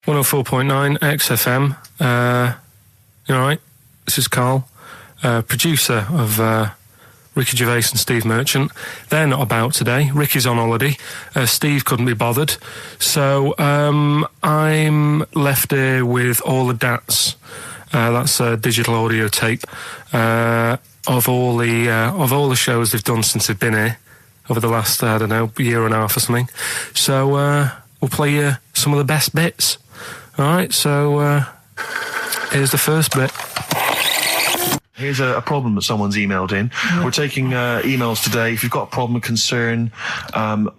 104.9 XFM. You alright? This is Karl, producer of Ricky Gervais and Steve Merchant. They're not about today. Ricky's on holiday. Steve couldn't be bothered. So I'm left here with all the DATs. That's a digital audio tape of all the shows they've done since they've been here over the last, I don't know, year and a half or something. So we'll play you some of the best bits. Alright, so here's the first bit. Here's a problem that someone's emailed in. We're taking emails today. If you've got a problem, a concern,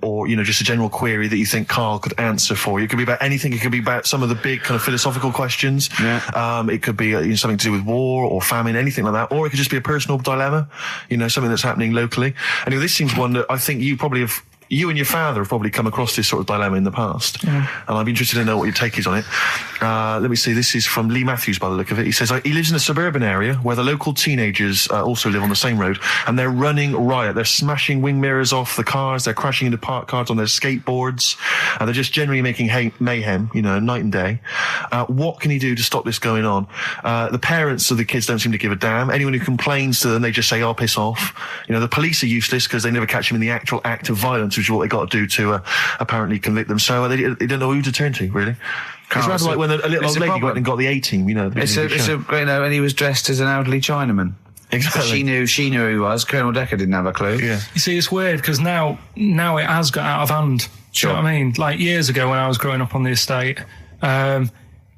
or, you know, just a general query that you think Karl could answer for you. It could be about anything. It could be about some of the big kind of philosophical questions. Yeah. It could be something to do with war or famine, anything like that. Or it could just be a personal dilemma, you know, something that's happening locally. Anyway, this seems one that I think you and your father have probably come across this sort of dilemma in the past. Yeah. And I'd be interested to know what your take is on it. Let me see, this is from Lee Matthews by the look of it. He says, he lives in a suburban area where the local teenagers also live on the same road, and they're running riot. They're smashing wing mirrors off the cars, they're crashing into parked cars on their skateboards, and they're just generally making mayhem, you know, night and day. What can he do to stop this going on? The parents of the kids don't seem to give a damn. Anyone who complains to them, they just say, "Oh, piss off." You know, the police are useless because they never catch them in the actual act of violence, which is what they got to do to apparently convict them. So they don't know who to turn to, really. It's rather like when a little old lady went and got the A-team, you know. You know, and he was dressed as an elderly Chinaman. Exactly. She knew who he was. Colonel Decker didn't have a clue. Yeah. You see, it's weird because now it has got out of hand. Sure. Do you know what I mean? Like years ago when I was growing up on the estate, yeah,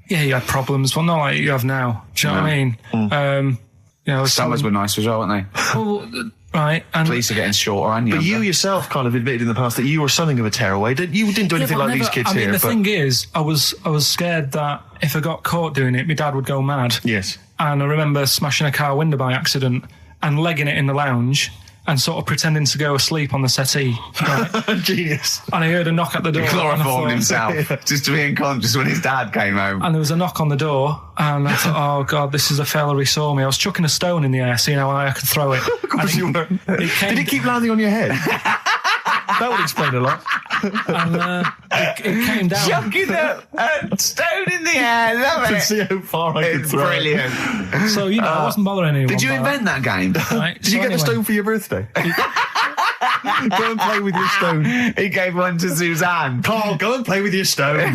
you had problems, but not like you have now. Do you know what I mean? You know, summers were nice as well, weren't they? Well, right. And police are getting shorter and younger. But you yourself kind of admitted in the past that you were something of a tearaway. You didn't do anything like these kids here. The thing is, I was scared that if I got caught doing it, my dad would go mad. Yes. And I remember smashing a car window by accident and legging it in the lounge and sort of pretending to go asleep on the settee. Right? Genius. And I heard a knock at the door. He chloroformed himself just to be unconscious when his dad came home. And there was a knock on the door, and I thought, oh God, this is a fella, he saw me. I was chucking a stone in the air, seeing how high I could throw it. Of course you were. Did it keep landing on your head? That would explain a lot. And it came down. Chucking a stone in the air, love it. To see how far I could throw it. Brilliant. So, you know, I wasn't bothering anyone. Did you invent that game? Right, Did you get a stone for your birthday? Go and play with your stone. He gave one to Suzanne. Karl, go and play with your stone.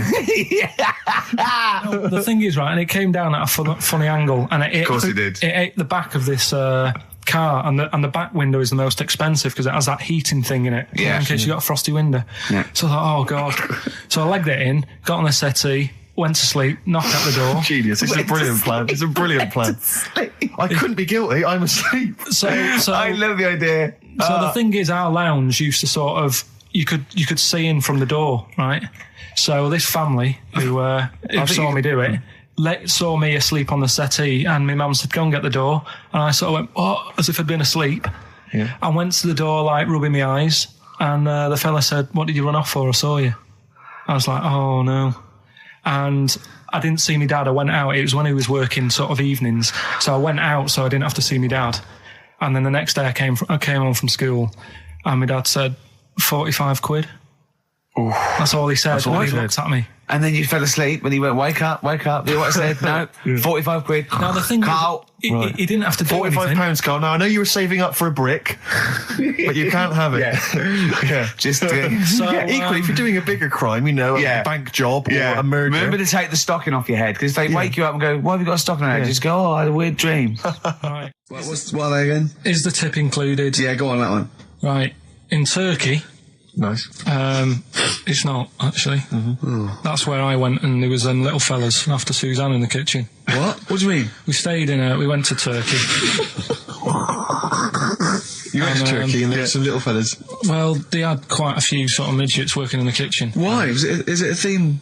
No, the thing is, right, and it came down at a funny angle, and of course it did. It ate the back of this car, and the back window is the most expensive because it has that heating thing in it, in case you got a frosty window. Yeah. So I thought, oh God. So I legged it in, got on the settee, went to sleep, knocked at the door. Genius. It's a brilliant plan. It's a brilliant plan. I couldn't be guilty. I'm asleep. So I love the idea. So the thing is, our lounge used to sort of, you could see in from the door, right? So this family who saw me do it, saw me asleep on the settee, and my mum said, go and get the door. And I sort of went, oh, as if I'd been asleep. Yeah. I went to the door, like, rubbing my eyes, and the fella said, what did you run off for? I saw you. I was like, oh, no. And I didn't see my dad. I went out. It was when he was working sort of evenings. So I went out so I didn't have to see my dad. And then the next day I came home from school, and my dad said, 45 quid. Ooh. That's all he said. He looked at me. And then you fell asleep and he went, wake up. You know what I said? No, 45 quid. Now the thing Karl. He didn't have to do anything. £45, Karl. Now I know you were saving up for a brick, but you can't have it. Yeah. Just equally, if you're doing a bigger crime, you know, a bank job or a murder. Remember to take the stocking off your head, because if they wake you up and go, why have you got a stocking on your head? Just go, oh, I had a weird dream. Right. What are they again? Is the tip included? Yeah, go on that one. Right. In Turkey. Nice. It's not, actually. Mm-hmm. That's where I went, and there was little fellas after Suzanne in the kitchen. What? What do you mean? We went to Turkey. You went to Turkey and there were some little fellas? Well, they had quite a few sort of midgets working in the kitchen. Why? Is it a theme?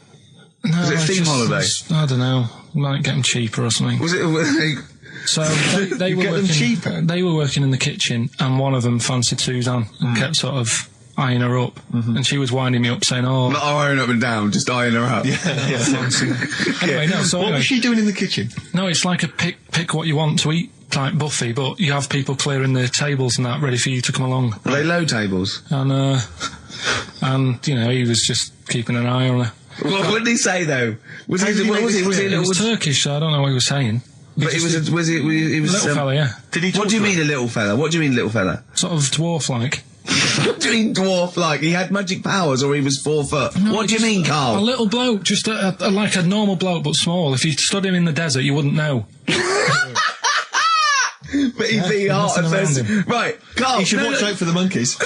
No, was it a theme holiday? I don't know. Might get them cheaper or something. Was it... So they were working cheaper. They were working in the kitchen, and one of them fancied Suzanne and kept sort of eyeing her up, and she was winding me up saying, "Oh, not eyeing up and down, just eyeing her up." Anyway, no. So what was she doing in the kitchen? No, it's like a pick what you want to eat type buffet, but you have people clearing the tables and that ready for you to come along. Were they low tables? And you know, he was just keeping an eye on her. What did he say though? Was he? did What he was he? make Was he? this a It little? was Turkish, so I don't know what he was saying. But he was. He was Little fella, yeah. Did he? What do you mean a little fella? What do you mean little fella? Sort of dwarf-like. What do you mean dwarf like? He had magic powers or he was 4 foot? No, What do you mean, A Carl? little bloke, just like a normal bloke, but small. If you stood him in the desert, you wouldn't know. But he'd be hot nothing and around thirsty. him. Right, Carl. You should watch out for the monkeys.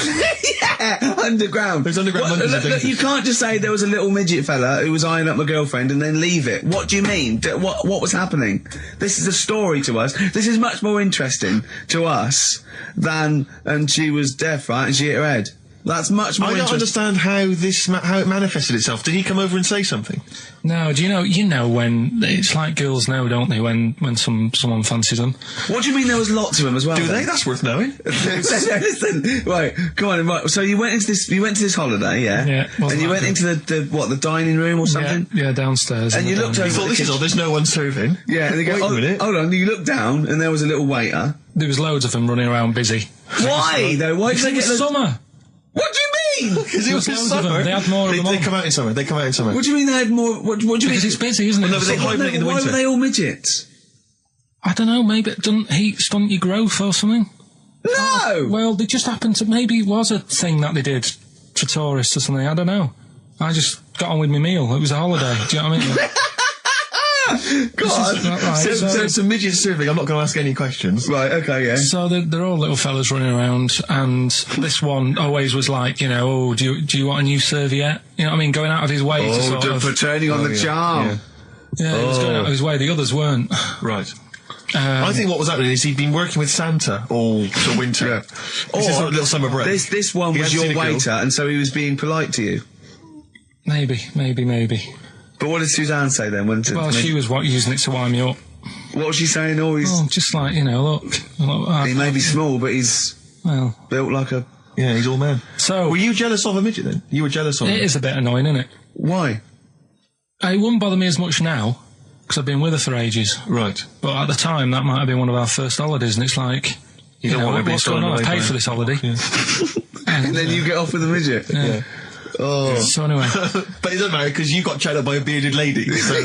Yeah, underground. Those underground monkeys are Look, dangerous. you can't just say there was a little midget fella who was eyeing up my girlfriend and then leave it. What do you mean? What was happening? This is a story to us. This is much more interesting to us than, and she was deaf, right, and she hit her head. That's much more I don't interesting. understand how it manifested itself. Did he come over and say something? No, do you know when it's like girls know, don't they? When someone fancies them. What do you mean there was lots of them as well? Do then? they? That's worth knowing. Listen, right, come on, right. So you went into this holiday, yeah? Yeah, And wasn't you that went good? into the dining room or something? Yeah, downstairs. And in you the looked dining over- room. Thought, this is odd, there's no one serving. Yeah, and they go, Wait a minute. hold on, you looked down and there was a little waiter. There was loads of them running around busy. Why, though? Why did Because they it get was those... summer. What do you mean? Because it was There in was loads of them. summer. They had more of them They on. come out in summer. They come out in summer. What do you mean they had more... What do you mean? Because it's busy, isn't it? no, but they hibernate in the Why winter. were they all midgets? I don't know, maybe it doesn't heat stunt your growth or something. No! Well, they just happened to, maybe it was a thing that they did for tourists or something, I don't know. I just got on with my meal. It was a holiday, do you know what I mean? God. Right, So it's a midget serving. I'm not going to ask any questions. Right, okay, yeah. So they're all little fellas running around, and this one always was like, you know, oh, do you want a new serviette? You know what I mean? Going out of his way to sort of... for turning on the charm. Yeah. Yeah, he was going out of his way. The others weren't. Right. I think what was happening is he'd been working with Santa all the winter. Yeah. This is a little summer break. This one He was hadn't your seen a girl. waiter, and so he was being polite to you. Maybe. But what did Suzanne say then? Well, she was using it to wind me up. What was she saying? Oh, he's... Oh, just like, you know, look. He may be small, but he's Well, built like a... Yeah, he's all man. so... Were you jealous of a midget then? You were jealous of him? It is a bit annoying, isn't it? Why? It wouldn't bother me as much now, because I've been with her for ages. Right. But at the time, that might have been one of our first holidays, and it's like, you don't know, want to be what's going thrown on? I've away paid by for it. this holiday. And then you get off with a midget? Yeah. Oh. So anyway, But it doesn't matter because you got chatted up by a bearded lady. So.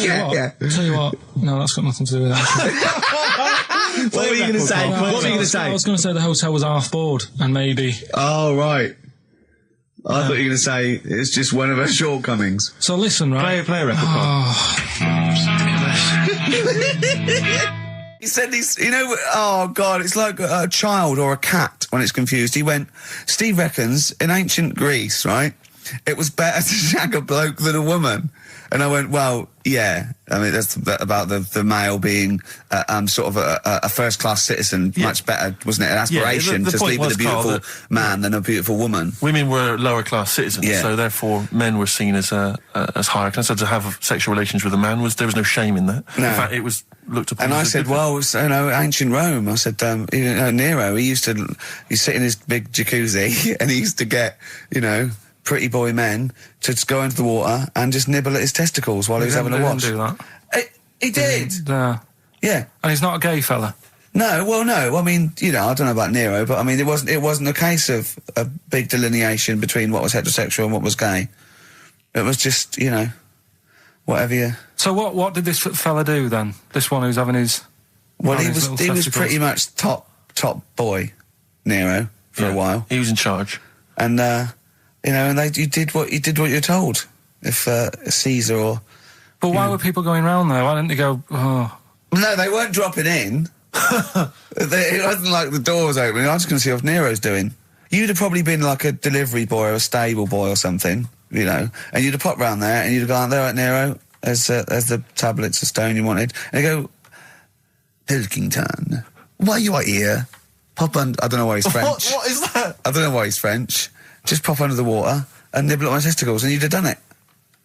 yeah. tell you what, no, that's got nothing to do with that. What were you going to say? No, What were you going to I say? was going to say the hotel was half board, and maybe... Oh, right. I thought you were going to say it's just one of her shortcomings. So listen, right? Play a record. He said this, you know, oh God, it's like a child or a cat when it's confused. He went, Steve reckons in ancient Greece, right, it was better to shag a bloke than a woman. And I went, well, yeah. I mean, that's about the male being sort of a first-class citizen, much better, wasn't it? An aspiration the to point sleep with was, a beautiful Carl, man than a beautiful woman. Women were lower class citizens, Yeah. so therefore men were seen as higher class. So to have sexual relations with a man there was no shame in that. No. In fact, it was looked upon. And I as a said, good well, it's, you know, ancient Rome. I said, you know, Nero, he sit in his big jacuzzi and he used to get, you know, pretty boy men to just go into the water and just nibble at his testicles while he was having a watch. do that. He did. Yeah. Yeah. And he's not a gay fella. No, well, no. I mean, you know, I don't know about Nero, but I mean, it wasn't a case of a big delineation between what was heterosexual and what was gay. It was just, you know, whatever you... So what did this fella do then? This one who's having his... Well, having he his was little pretty testicles? much top boy, Nero, for a while. He was in charge. And, you know, and you did what you're told. If Caesar or... But why were people going round there? Why didn't they go, oh... No, they weren't dropping in. It wasn't like the doors opening. I was going to see what Nero's doing. You'd have probably been like a delivery boy or a stable boy or something, you know, and you'd have popped round there and you'd have gone, there, right, Nero, there's the tablets of stone you wanted. And they go, Pilkington, why you are here? Pop under... I don't know why he's French. What is that? I don't know why he's French. Just pop under the water and nibble at my testicles and you'd have done it.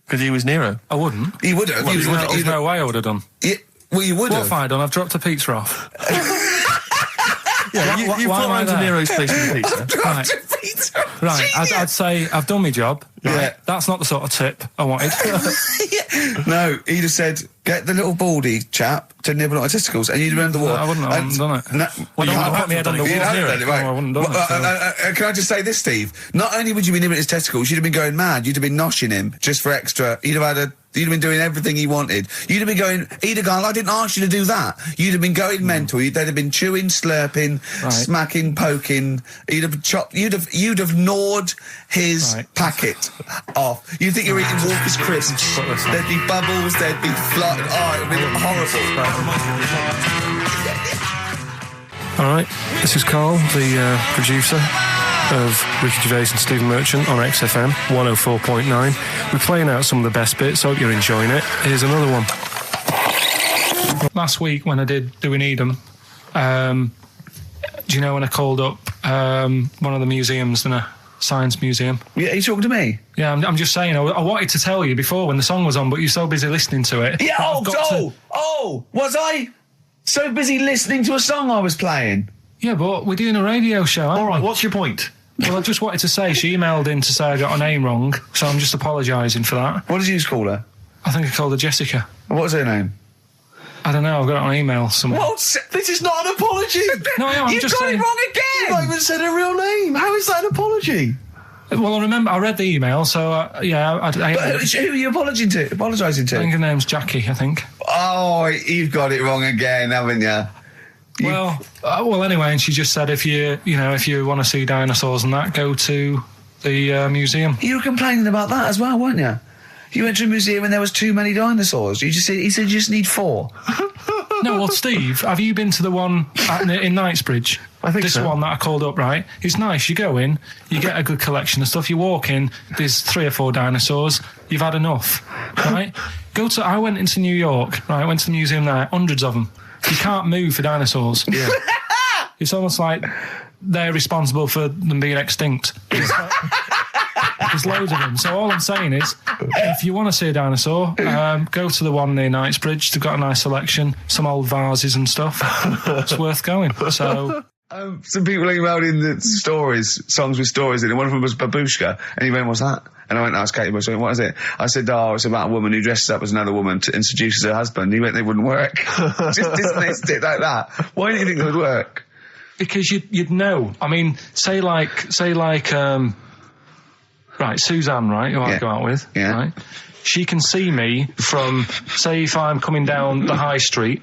Because he was Nero. I wouldn't. You would have. Well, there's no way I would have done. Well, you would What have. have I done? I've dropped a pizza off. Yeah, you why put am I around to there? Nero's place with the pizza. Dropped a Right, I'd say I've done my job. Right? Yeah. That's not the sort of tip I wanted. No, he'd have said, get the little baldy chap to nibble on my testicles, and you'd have done the what? I wouldn't have done it. No, Well, you I can't put my head on the You'd wall have near done it. right. No, I wouldn't have done it. Can I just say this, Steve? Not only would you be nibbling his testicles, you'd have been going mad. You'd have been noshing him just for extra. You'd have been doing everything he wanted. You'd have been going, he'd have gone, I didn't ask you to do that. You'd have been going mental. They'd have been chewing, slurping, smacking, poking. You'd have chopped. You'd have gnawed his packet off. You'd think you're eating Walker's crisps. There'd be bubbles. There'd be flood. Oh, it'd be horrible. All right, this is Karl, the producer of Ricky Gervais and Stephen Merchant on XFM 104.9. We're playing out some of the best bits. Hope you're enjoying it. Here's another one. Last week when I did Do We Need 'Em, do you know when I called up one of the museums in a science museum? Yeah, are you talking to me? Yeah, I'm just saying, I wanted to tell you before when the song was on, but you're so busy listening to it. Yeah, was I so busy listening to a song I was playing? Yeah, but we're doing a radio show, aren't All right, we? what's your point? Well, I just wanted to say she emailed in to say I got her name wrong, so I'm just apologising for that. What did you call her? I think I called her Jessica. What was her name? I don't know, I've got it on email somewhere. This is not an apology. No, I'm You've just got saying. it wrong You've not again! even said her real name. How is that an apology? Well, I remember I read the email, so I But who are you apologising to? I think her name's Jackie, I think. Oh, you've got it wrong again, haven't you? Well, anyway, and she just said if you want to see dinosaurs and that, go to the museum. You were complaining about that as well, weren't you? You went to a museum and there was too many dinosaurs. He said you just need 4. No, well, Steve, have you been to the one in Knightsbridge? I think this so. one that I called up, right? It's nice. You go in, you get a good collection of stuff. You walk in, there's 3 or 4 dinosaurs. You've had enough, right? I went into New York, right? I went to the museum there, hundreds of them. You can't move for dinosaurs. Yeah. It's almost like they're responsible for them being extinct. There's loads of them. So all I'm saying is, if you want to see a dinosaur, go to the one near Knightsbridge. They've got a nice selection, some old vases and stuff. It's worth going. So. Some people emailed in the songs with stories in it. One of them was Babushka, and he went, what's that? And I went, asked Katie, what is it? I said, it's about a woman who dresses up as another woman to introduce her husband. He went, they wouldn't work. Just dismissed it like that. Why do you think they would work? Because you'd know. I mean, say like, right, Suzanne, right, who I go out with, right? She can see me from, say, if I'm coming down the high street.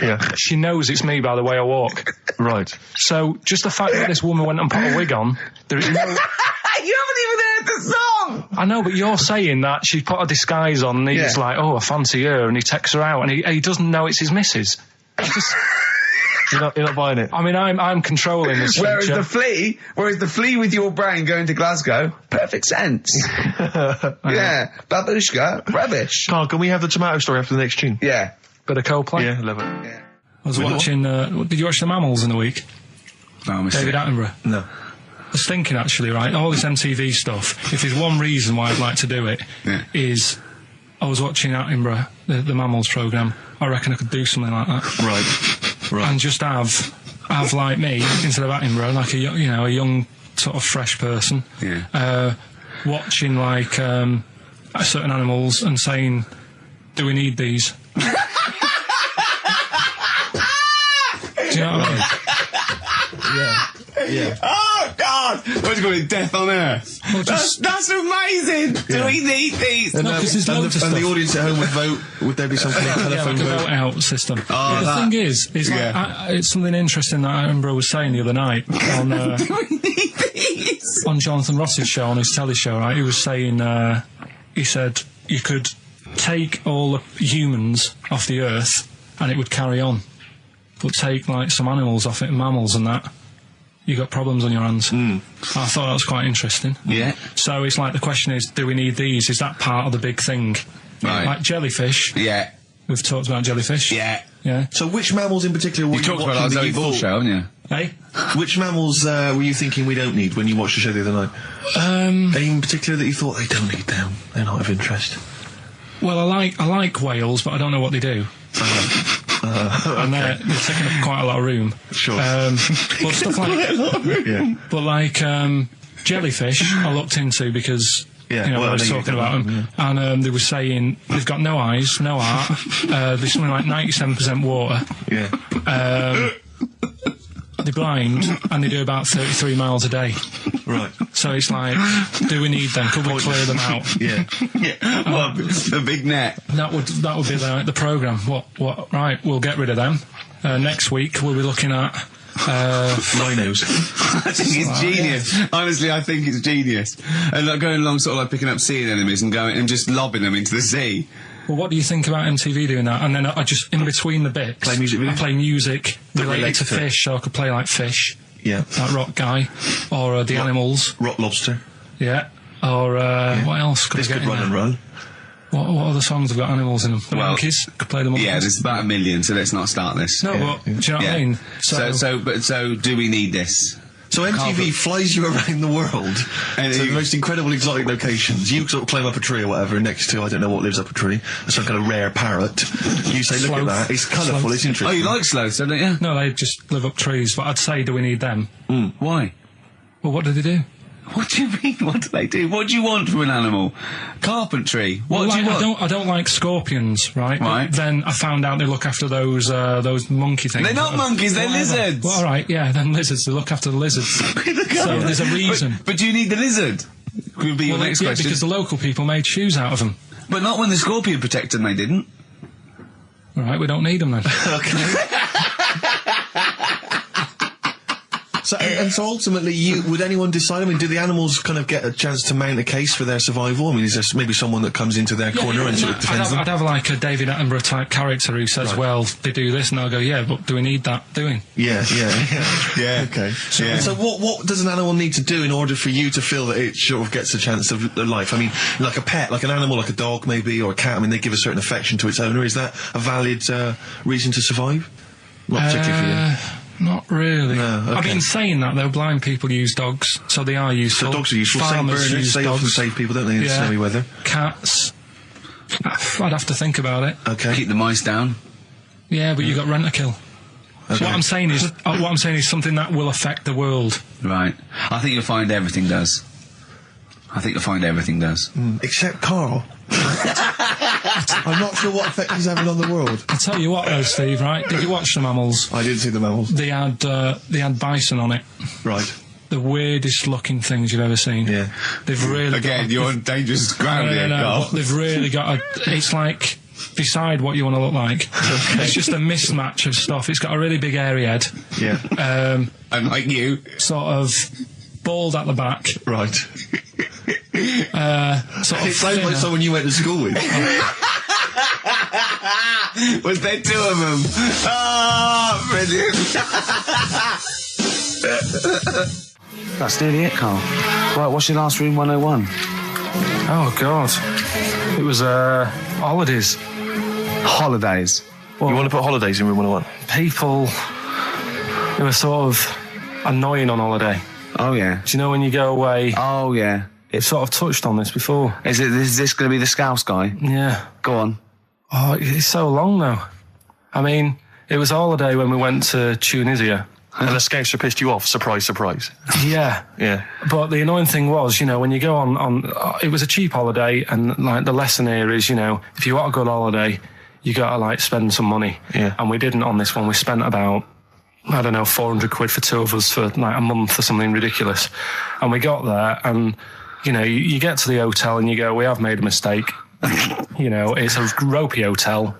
Yeah. She knows it's me by the way I walk. Right. So just the fact that this woman went and put a wig on, there is no. You haven't even heard the song! I know, but you're saying that she put a disguise on and he's like, oh, I fancy her, and he takes her out and he doesn't know it's his missus. You're not buying it. I mean, I'm controlling this. Whereas the flea with your brain going to Glasgow, perfect sense. Yeah, Babushka, rubbish. Carl, can we have the tomato story after the next tune? Yeah. Bit of Coldplay. Yeah, love it. Yeah. I was watching. Did you watch The Mammals in the week? No, I missed David it. Attenborough. No. I was thinking actually, right, all this MTV stuff, if there's one reason why I'd like to do it, is I was watching Attenborough, the Mammals programme. I reckon I could do something like that. Right. And just have like me, instead of Attenborough, like a young sort of fresh person, watching like certain animals and saying, do we need these? Do you know what I mean? Yeah. Oh, God! What do you call it? Death on Earth? Well, just- That's amazing! Do we need these? No, 'cause there's loads of and the stuff. audience at home would vote. Would there be some kind of telephone like a vote? vote out system. Oh, But the thing is like, Yeah. it's something interesting that Attenborough was saying the other night on Do we need these? on Jonathan Ross's show, on his telly show, right? He was saying, he said you could take all the humans off the earth and it would carry on, but take like some animals off it, mammals and that, you got problems on your hands. I thought that was quite interesting. Yeah. So it's like the question is, do we need these? Is that part of the big thing? Right. Like jellyfish. Yeah. We've talked about jellyfish. Yeah. Yeah. So which mammals in particular were You talked about watching our that Zoe you Ball thought- show, haven't you? Hey? Which mammals were you thinking we don't need when you watched the show the other night? Any in particular that you thought they don't need them? They're not of interest. Well, I like whales, but I don't know what they do. And they're taking up quite a lot of room. Sure. But stuff like, Yeah. but like, jellyfish I looked into because Yeah, you know, well, I was I know you talking did. about them, and they were saying they've got no eyes, no heart. There's something like 97% water. Yeah. They're blind, and they do about 33 miles a day. Right. So it's like, do we need them? Could we clear them out? Yeah. Well, the big net. That would be the programme. What? Right, we'll get rid of them. Next week we'll be looking at Rhinos. I think it's genius. Honestly, I think it's genius. And like going along, sort of like picking up sea anemones and going and just lobbing them into the sea. Well, what do you think about MTV doing that? And then I just, in between the bits, Play music videos? I play music related relates to to it. fish, so I could play like Fish, Yeah. that rock guy, or the Animals, Rock Lobster. yeah, or what else could This I get could in run there? and run. What other songs have got animals in them? The Well, Monkeys, could play the Monkeys. Yeah, there's about 1 million, so let's not start this. No, but do you know what I mean? So do we need this? So MTV flies you around the world And to the you- most incredible exotic locations. You sort of climb up a tree or whatever next to, I don't know what lives up a tree, some kind of rare parrot. You say, look at Sloth. that, it's colourful, Sloth. it's Oh, interesting. you like sloths, don't you? No, they just live up trees, but I'd say, do we need them? Why? Well, what do they do? What do you mean? What do they do? What do you want from an animal? Carpentry. What Well, do you like, want? I don't like scorpions, right? Right. But then I found out they look after those monkey things. They're not monkeys, they're Whatever. lizards. Well, all right, yeah, then lizards. They look after the lizards. So there's a reason. But do you need the lizard? Could be your Well, next yeah, question. because the local people made shoes out of them. But not when the scorpion protected them, they didn't. All right, we don't need them then. So, and so ultimately, would anyone decide? I mean, do the animals kind of get a chance to mount a case for their survival? I mean, is there maybe someone that comes into their corner and sort of defends them? I'd have like a David Attenborough type character who says, well, they do this, and I'll go, yeah, but do we need that doing? Yeah. Yeah. Okay. So, Yeah. so what does an animal need to do in order for you to feel that it sort of gets a chance of life? I mean, like a pet, like an animal, like a dog maybe, or a cat, I mean, they give a certain affection to its owner. Is that a valid reason to survive? Not particularly for you. Not really. No, okay. I mean, saying that, though, blind people use dogs, so they are useful. So dogs are useful. Farmers Saint burners, use they often dogs. save people, don't they, in snowy weather? Cats. I'd have to think about it. Okay. Keep the mice down. Yeah, but you got rent a kill. So what I'm saying is something that will affect the world. Right. I think you'll find everything does. Except Carl. I'm not sure what effect he's having on the world. I'll tell you what, though, Steve. Right? Did you watch the mammals? I didn't see the mammals. They had bison on it. Right. The weirdest looking things you've ever seen. Yeah. They've really Again, got, you're on dangerous ground here, no, Carl. but they've really got it's like, decide what you want to look like. It's just a mismatch of stuff. It's got a really big airy head. Yeah. And like you. Sort of bald at the back. Right. Sort of It sounds like thinner. someone you went to school with. Was there two of them? Oh, brilliant. That's nearly it, Carl. Right, what's your last room 101? Oh, God. It was, holidays. Holidays. You want to put holidays in room 101? People who are sort of annoying on holiday. Oh, yeah. Do you know when you go away? Oh, yeah. It sort of touched on this before. Is this going to be the Scouse guy? Yeah. Go on. Oh, it's so long, though. I mean, it was a holiday when we went to Tunisia. And the Scouser pissed you off. Surprise, surprise. Yeah. Yeah. But the annoying thing was, when you go on it was a cheap holiday, and like the lesson here is, if you want a good holiday, you gotta like spend some money. Yeah. And we didn't on this one. We spent about, I don't know, 400 quid for two of us for like a month or something ridiculous. And we got there, and you get to the hotel and you go, we have made a mistake. It's a ropey hotel.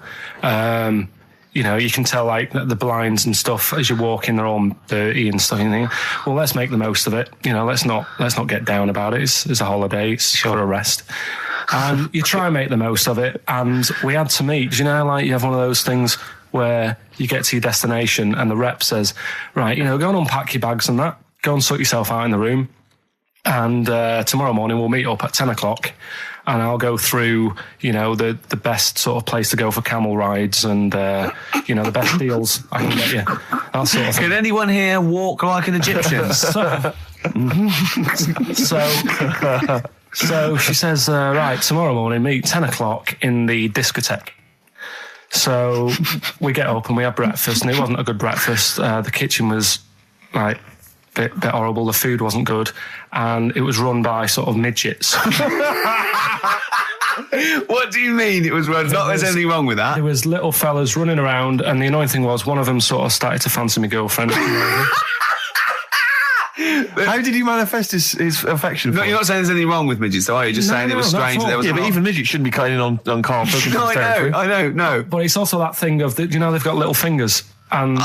You can tell like the blinds and stuff as you walk in, they're all dirty and stuff. And you think, well, let's make the most of it. Let's not get down about it. It's a holiday. It's sure a rest. And you try and make the most of it. And we had to meet. Like you have one of those things where you get to your destination and the rep says, right, go and unpack your bags and that. Go and sort yourself out in the room. And tomorrow morning we'll meet up at 10 o'clock. And I'll go through, the best sort of place to go for camel rides and, the best deals I can get you. That sort of thing. Can anyone here walk like an Egyptian? So she says, right, tomorrow morning, meet 10 o'clock in the discotheque. So we get up and we have breakfast, and it wasn't a good breakfast. The kitchen was, like, bit horrible. The food wasn't good, and it was run by sort of midgets. What do you mean it was run? Not there's anything wrong with that. There was little fellas running around, and the annoying thing was one of them sort of started to fancy my girlfriend. How did he manifest his affection for No, him? you're not saying there's anything wrong with midgets, though, are you? Just saying it was not strange at that there all. was... Yeah, but even midgets shouldn't be cutting in on Karl Pilkington's No, territory. I know, no. But it's also that thing of, they've got little fingers, and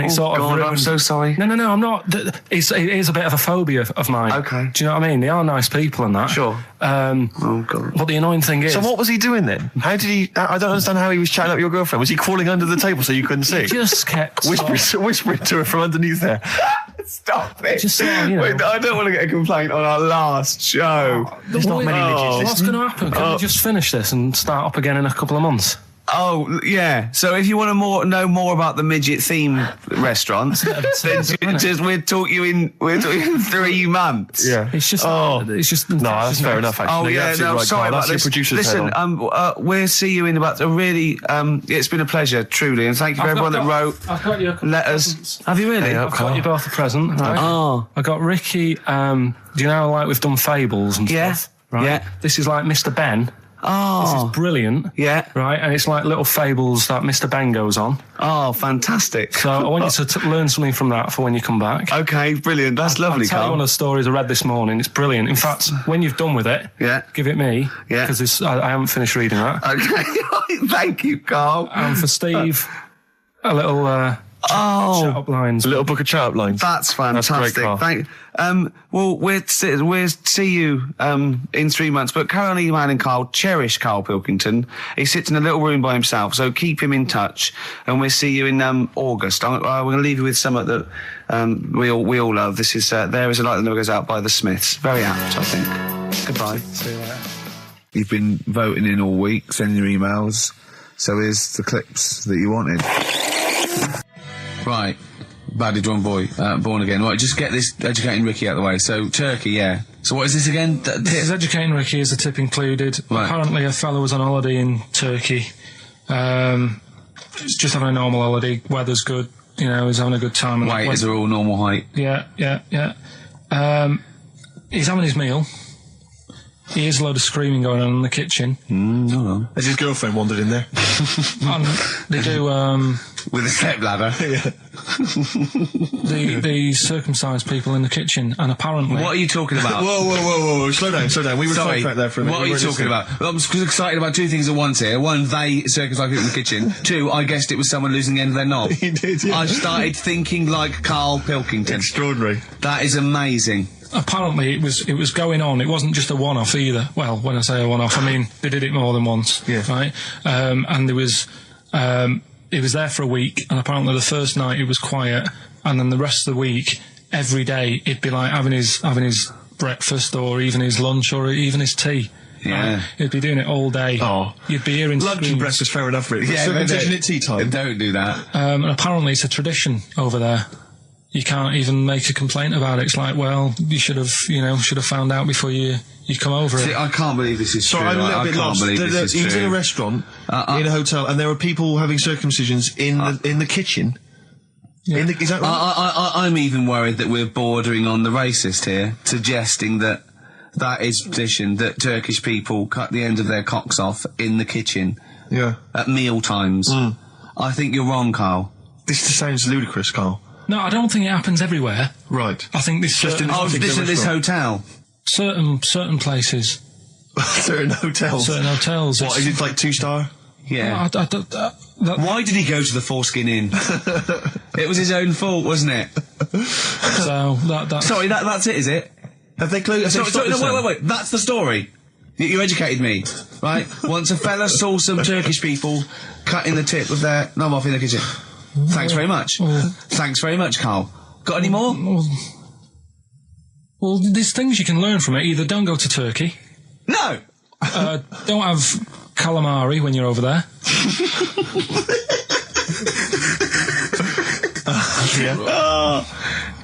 it's sort of God, ruined. I'm so sorry. No, I'm not. It is a bit of a phobia of mine. Okay. Do you know what I mean? They are nice people and that. Sure. Oh, God. But the annoying thing is... So what was he doing then? How did he... I don't understand how he was chatting up your girlfriend. Was he crawling under the table so you couldn't see? just kept... Whispering to her from underneath there. Stop it. Just sort of, Wait, I don't want to get a complaint on our last show. There's not many midgets What's listening. going to happen? Can we just finish this and start up again in a couple of months? Oh, yeah. So if you want to know more about the midget theme restaurant, then we'll talk you in 3 months. Yeah. It's just... Oh. It's just... No, that's fair enough, actually. Oh, No, you're yeah, absolutely no, right, sorry Karl. about That's your this. producer's Listen, head on. we'll see you in about a really... it's been a pleasure, truly, and thank you for everyone that wrote I've got you a couple of letters. presents. Have you really? Yeah. I've got you both a present, right? Oh. I got Ricky, do you know, like we've done fables and Yeah. stuff? Right? Yeah. This is like Mr. Ben. Oh. This is brilliant. Yeah. Right? And it's like little fables that Mr. Ben goes on. Oh, fantastic. So I want you to learn something from that for when you come back. Okay, brilliant. That's lovely, I'll tell you one Karl. of the stories I read this morning. It's brilliant. In fact, when you've done with it, Yeah. give it me. Yeah. Because I haven't finished reading that. Okay. Thank you, Karl. And for Steve, a little chat up lines. A little book of chat-up lines. That's fantastic. great, Karl. Thank. Well, we'll see you in 3 months. But carry on emailing Karl. Cherish Karl Pilkington. He sits in a little room by himself, so keep him in touch. And we'll see you in August. We're going to leave you with something that we all love. This is "There Is a Light That Never Goes Out" by the Smiths. Very apt, I think. Goodbye. See you later. You've been voting in all week, sending your emails. So here's the clips that you wanted. Right. Badly Drawn Boy, Born Again. Right, just get this Educating Ricky out of the way. So, Turkey, yeah. So what is this again? This is Educating Ricky. Is the tip included? Right. Apparently a fellow was on holiday in Turkey. He's just having a normal holiday. Weather's good. You know, he's having a good time. And Weight is all normal height. Yeah. He's having his meal. He hears a load of screaming going on in the kitchen. Hold on. Has his girlfriend wandered in there? And they do, With a step ladder. the circumcised people in the kitchen, and apparently... What are you talking about? Whoa. Slow down. We were Sorry, sidetracked there for a minute. what are you talking about? Well, I'm excited about 2 things at once here. 1, they circumcised people in the kitchen. 2, I guessed it was someone losing the end of their knob. He did, yeah. I started thinking like Karl Pilkington. Extraordinary. That is amazing. Apparently it was going on. It wasn't just a one-off either. Well, when I say a one-off, I mean they did it more than once. Yeah. Right? And there was... he was there for a week, and apparently the first night it was quiet, and then the rest of the week, every day, he'd be like having his breakfast, or even his lunch, or even his tea. Yeah. Right? He'd be doing it all day. Oh. You'd be hearing Lunch and screams. breakfast, fair enough, really. Yeah, Circumcision at tea time. Don't do that. And apparently it's a tradition over there. You can't even make a complaint about it. It's like, well, you should have found out before you come over See, it. I can't believe this is Sorry, true. I'm a little I bit can't lost. believe this is He was in a true. restaurant, in a hotel, and there were people having circumcisions in the kitchen. Yeah. Is that right? I'm even worried that we're bordering on the racist here, suggesting that is tradition that Turkish people cut the end of their cocks off in the kitchen Yeah. at meal times. I think you're wrong, Karl. This sounds ludicrous, Karl. No, I don't think it happens everywhere. Right. I think this Just in- Oh, particular this at this restaurant. hotel. certain places, Certain hotels. certain hotels. What, is it like 2-star? Yeah. that, Why did he go to the Foreskin Inn? It was his own fault, wasn't it? so that's Sorry, that's it, is it? Have they closed? Sorry, no, wait. That's the story. You educated me, right? Once a fella saw some Turkish people cutting the tip of their knob off in the kitchen. Thanks very much. Thanks very much, Karl. Got any more? Well, there's things you can learn from it. Either don't go to Turkey, No! don't have calamari when you're over there.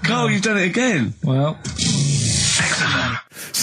Karl, you've done it again. Well,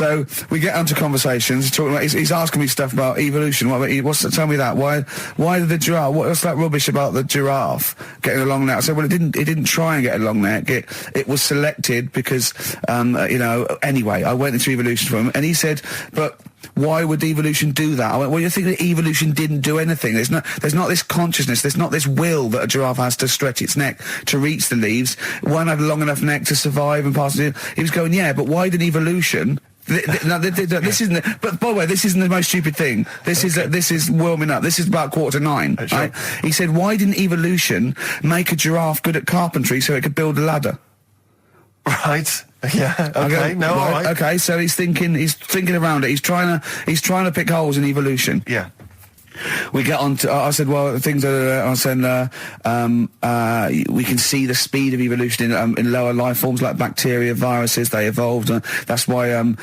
So we get onto conversations. Talking about, he's asking me stuff about evolution. Tell me that. Why did the giraffe? What's that rubbish about the giraffe getting a long neck? I said, well, it didn't try and get a long neck. It was selected because, anyway, I went into evolution for him, and he said, but why would evolution do that? I went, well, you think that evolution didn't do anything. There's not this consciousness, there's not this will that a giraffe has to stretch its neck to reach the leaves. One had a long enough neck to survive and pass it. He was going, yeah, but why did evolution... this isn't. But by the way, this isn't the most stupid thing. This is warming up. This is about 8:45. Sure. Right? He said, why didn't evolution make a giraffe good at carpentry so it could build a ladder? Right. Yeah. Okay. No. All right. Okay. So he's thinking around it. He's trying to pick holes in evolution. Yeah. We get on to, I said, well, things are, I said, we can see the speed of evolution in lower life forms like bacteria, viruses, they evolved. That's why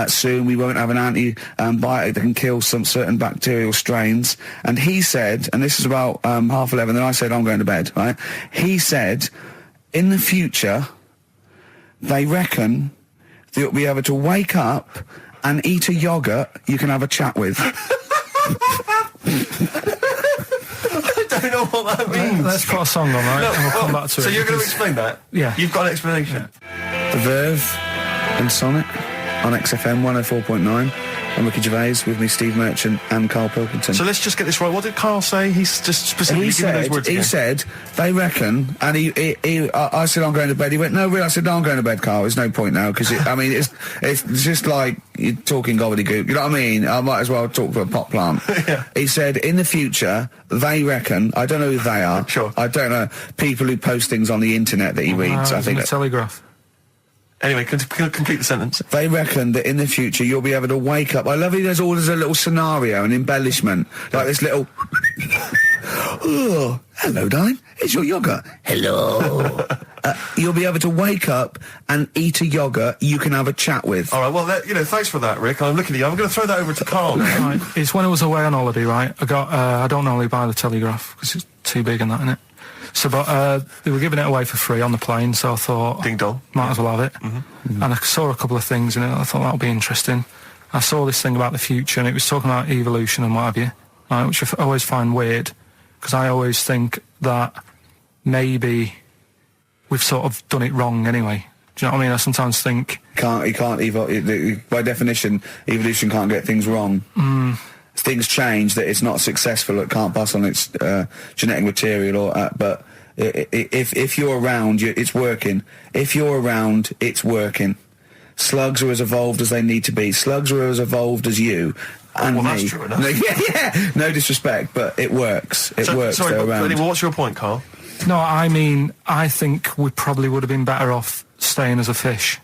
soon we won't have an antibiotic that can kill some certain bacterial strains. And he said, and this is about 11:30, and I said, I'm going to bed, right? He said, in the future, they reckon that you'll be able to wake up and eat a yogurt you can have a chat with. I don't know what that means. Let's put a song on, right? And we'll come back to it. So you're going to explain that? Yeah. You've got an explanation? The Verve and Sonic on XFM 104.9. I'm Ricky Gervais, with me Steve Merchant and Karl Pilkington. So let's just get this right. What did Karl say? He's just specifically giving those words again. He said, they reckon, and I said, I'm going to bed. He went, no, really? I said, no, I'm going to bed, Karl. There's no point now, because, it's just like you're talking gobbledygook. You know what I mean? I might as well talk to a pot plant. Yeah. He said, in the future, they reckon, I don't know who they are. Sure. I don't know, people who post things on the internet that he reads. I think the Telegraph. Anyway, complete the sentence. They reckon that in the future you'll be able to wake up. I love it. There's always a little scenario, an embellishment, like this little. Oh, hello, darling. It's your yogurt. Hello. You'll be able to wake up and eat a yogurt you can have a chat with. All right. Well, thanks for that, Rick. I'm looking at you. I'm going to throw that over to Karl. Right. It's when I was away on holiday, right? I don't normally buy the Telegraph because it's too big and that, innit? So, but they were giving it away for free on the plane, so I thought, ding dong, might as well have it. Mm-hmm. And I saw a couple of things in it. I thought that would be interesting. I saw this thing about the future, and it was talking about evolution and what have you, right, which I always find weird, because I always think that maybe we've sort of done it wrong anyway. Do you know what I mean? I sometimes think by definition, evolution can't get things wrong. Things change, that it's not successful, it can't pass on its genetic material, but if you're around, it's working. If you're around, it's working. Slugs are as evolved as they need to be. Slugs are as evolved as you and me. That's true enough. Yeah. No disrespect, but it works. It works. Sorry, they're but around. anyway, what's your point, Karl? No, I mean, I think we probably would have been better off staying as a fish.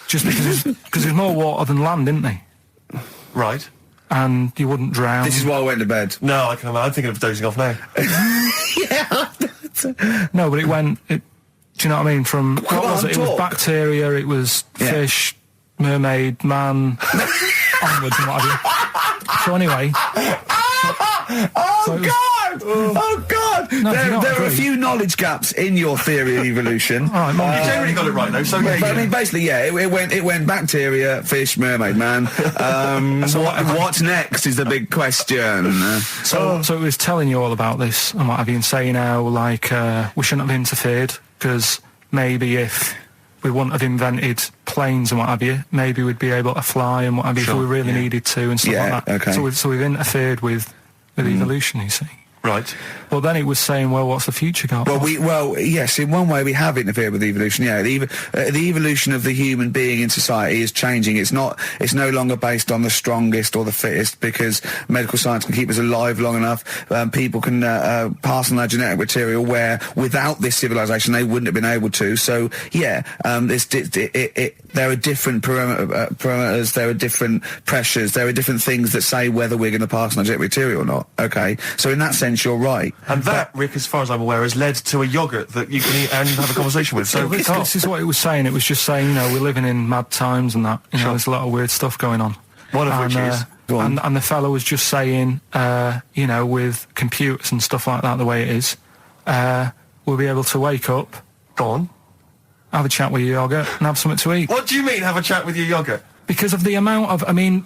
Just because there's more water than land, isn't there? Right. And you wouldn't drown. This is why I went to bed. No, I'm thinking of dozing off now. Yeah. No, but do you know what I mean? From what was it? It was bacteria, it was fish, mermaid, man, onwards and what have you. So anyway. Oh God! No, there are a few knowledge gaps in your theory of evolution. All right, Mum, you generally got it right though. So I mean, basically, yeah, it went bacteria, fish, mermaid, man. What's next is the big question. So it was telling you all about this and what have you, and saying how we shouldn't have interfered, because maybe if we wouldn't have invented planes and what have you, maybe we'd be able to fly and what have you if we really needed to and stuff like that. Okay. So we've interfered with evolution, you see. Right. Well, then it was saying, well, what's the future got? Well, yes, in one way we have interfered with evolution. Yeah, the evolution of the human being in society is changing. It's no longer based on the strongest or the fittest, because medical science can keep us alive long enough. People can pass on their genetic material where without this civilization they wouldn't have been able to. So yeah, there are different parameters, there are different pressures, there are different things that say whether we're going to pass on our genetic material or not. Okay, so in that sense you're right. And that, Rick, as far as I'm aware, has led to a yogurt that you can eat and have a conversation with. So this is what it was saying. It was just saying, we're living in mad times and that. There's a lot of weird stuff going on. One of which is... And the fellow was just saying, with computers and stuff like that, the way it is, we'll be able to wake up. Go on. have a chat with your yogurt and have something to eat. What do you mean, have a chat with your yogurt? Because of the amount of, I mean,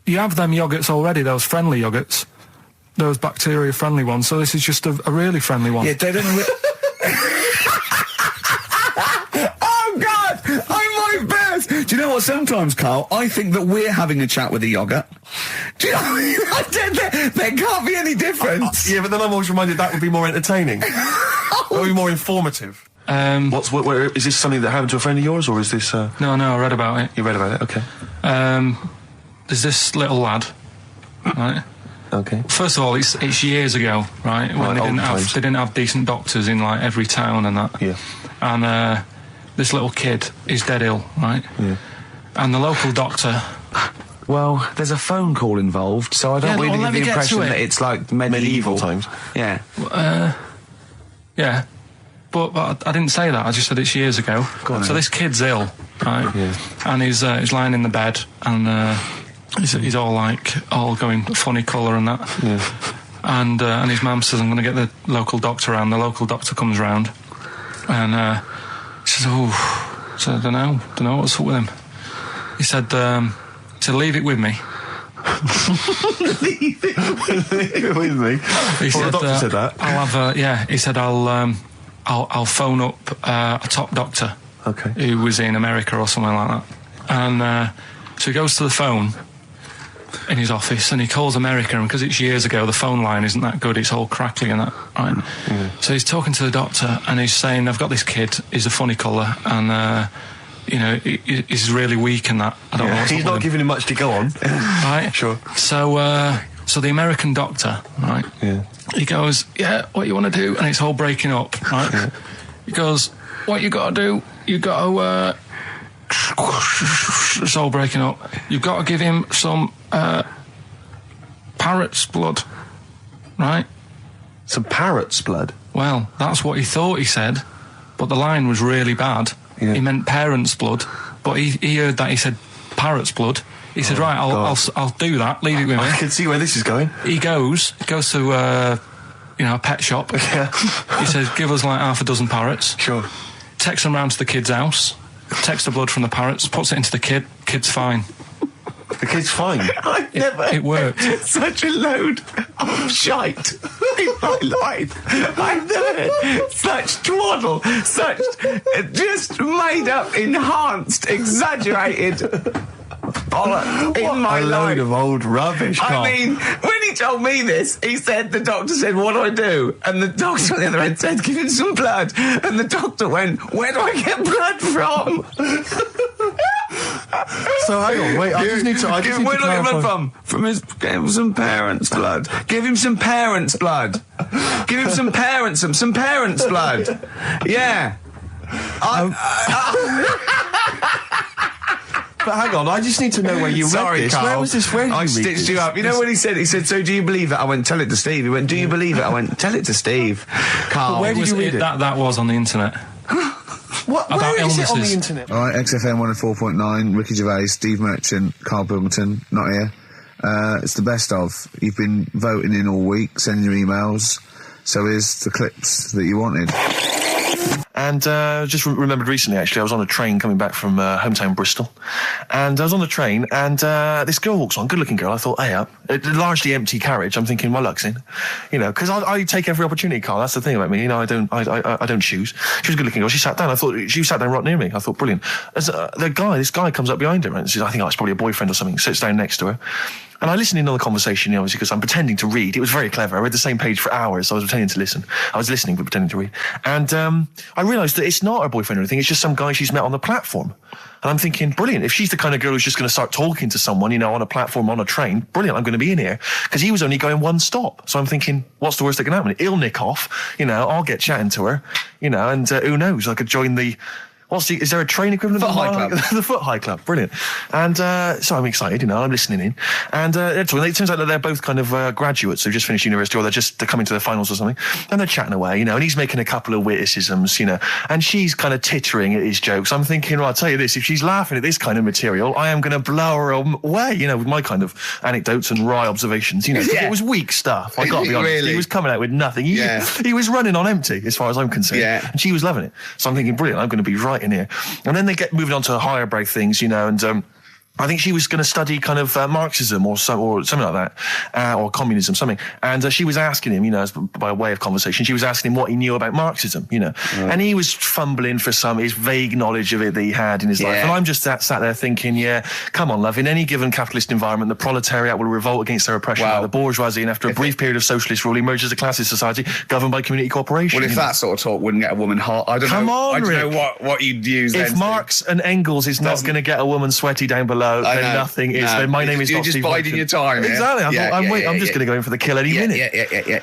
you have them yogurts already, those friendly yogurts, those bacteria-friendly ones, so this is just a really friendly one. Yeah, they don't... Oh, God! I might burst! Do you know what, sometimes, Carl, I think that we're having a chat with a yogurt. Do you know, there can't be any difference. Yeah, but then I'm always reminded that would be more entertaining. That would be more informative. What, is this something that happened to a friend of yours, or is this... No, I read about it. You read about it, okay. There's this little lad, right? Okay. First of all, it's years ago, right? When Right, they didn't have decent doctors in, like, every town and that. Yeah. And, this little kid is dead ill, right? Yeah. And the local doctor... Well, there's a phone call involved, so I don't really get the impression that it's like medieval times. Yeah. Yeah. But I didn't say that. I just said it's years ago. So this kid's ill, right? Yeah. And he's lying in the bed, and he's all going funny colour and that. Yeah. And his mum says, I'm going to get the local doctor round. The local doctor comes round, and he says, oh, so I don't know what's up with him. He said, leave it with me. Leave it with me. He said, the doctor said that. I'll have he said I'll phone up a top doctor, okay, who was in America or something like that. And so he goes to the phone in his office and he calls America, and because it's years ago, the phone line isn't that good, it's all crackly and that, right? Yeah. So he's talking to the doctor and he's saying, I've got this kid, he's a funny colour, and he's really weak and that. I don't know what's he's not giving him much to go on. Right? Sure. So the American doctor, right? Yeah. He goes, yeah, what you want to do? And it's all breaking up, right? Yeah. He goes, what you got to do? You got to, it's all breaking up. You've got to give him some parrot's blood, right? Some parrot's blood? Well, that's what he thought he said, but the line was really bad. Yeah. He meant parent's blood, but he heard that he said parrot's blood. He said, right, I'll do that, leave it with me. I can see where this is going. He goes to a pet shop. Yeah. He says, give us like half a dozen parrots. Sure. Takes them round to the kid's house, takes the blood from the parrots, puts it into the kid's fine. The kid's fine. I've never It worked. Such a load of shite in my life. I've never heard such twaddle, such just made up, enhanced, exaggerated bollocks in my a life. load of old rubbish, Carl. I mean, when he told me this, the doctor said, what do I do? And the doctor on the other end said, give him some blood. And the doctor went, where do I get blood from? So hang on, wait, I just need to Where do I get blood from? Give him some parents' blood. Give him some parents' blood. Give him some parents' blood. Yeah. But hang on, I just need to know where you read this. Carl. Where was this? Where did I stitched you up. You know what he said? He said, so do you believe it? I went, tell it to Steve. He went, do you believe it? I went, tell it to Steve. Carl. But where did you read it? That was on the internet. What? About Where is it on illnesses. the internet? All right, XFM 104.9, Ricky Gervais, Steve Merchant, Karl Pilkington, not here. It's the best of. You've been voting in all week, sending your emails. So here's the clips that you wanted. And just remembered recently, actually, I was on a train coming back from hometown Bristol, and I was on the train, and this girl walks on, good-looking girl. I thought, hey up, a largely empty carriage. I'm thinking, my luck's in, because I take every opportunity, Carl. That's the thing about me, I don't choose. She was a good-looking girl. She sat down. I thought she sat down right near me. I thought, brilliant. As this guy comes up behind her, and says, I think it's probably a boyfriend or something. Sits down next to her. And I listened in on the conversation, obviously, because I'm pretending to read. It was very clever. I read the same page for hours, so I was pretending to listen. I was listening, but pretending to read. And I realised that it's not her boyfriend or anything. It's just some guy she's met on the platform. And I'm thinking, brilliant. If she's the kind of girl who's just going to start talking to someone, on a platform, on a train, brilliant, I'm going to be in here. Because he was only going one stop. So I'm thinking, what's the worst that can happen? He'll nick off, I'll get chatting to her, and who knows, I could join the... is there a train equivalent? Foot High Club. The Foot High Club, brilliant. And so I'm excited, I'm listening in. And it turns out that they're both kind of graduates who've just finished university, or they're coming to their finals or something. And they're chatting away, and he's making a couple of witticisms, and she's kind of tittering at his jokes. I'm thinking, well, I'll tell you this, if she's laughing at this kind of material, I am going to blow her away, with my kind of anecdotes and wry observations, Yeah. It was weak stuff, I got to be honest. Really? He was coming out with nothing. He was running on empty, as far as I'm concerned. Yeah. And she was loving it. So I'm thinking, brilliant, I'm going to be right in here. And then they get moving on to higher brow things, and I think she was going to study kind of Marxism or something like that, or communism, something. And she was asking him, as by way of conversation, she was asking him what he knew about Marxism, And he was fumbling for his vague knowledge of it that he had in his life. And I'm just sat there thinking, come on, love, in any given capitalist environment, the proletariat will revolt against their oppression by the bourgeoisie, and after a brief period of socialist rule, emerges a classist society governed by community cooperation. Well, if that sort of talk wouldn't get a woman hot, I don't know what you'd use then. If Marx and Engels is not going to get a woman sweaty down below, then nothing is. Then my name is You're not just Steve biding your time. Exactly. I'm just going to go in for the kill any minute.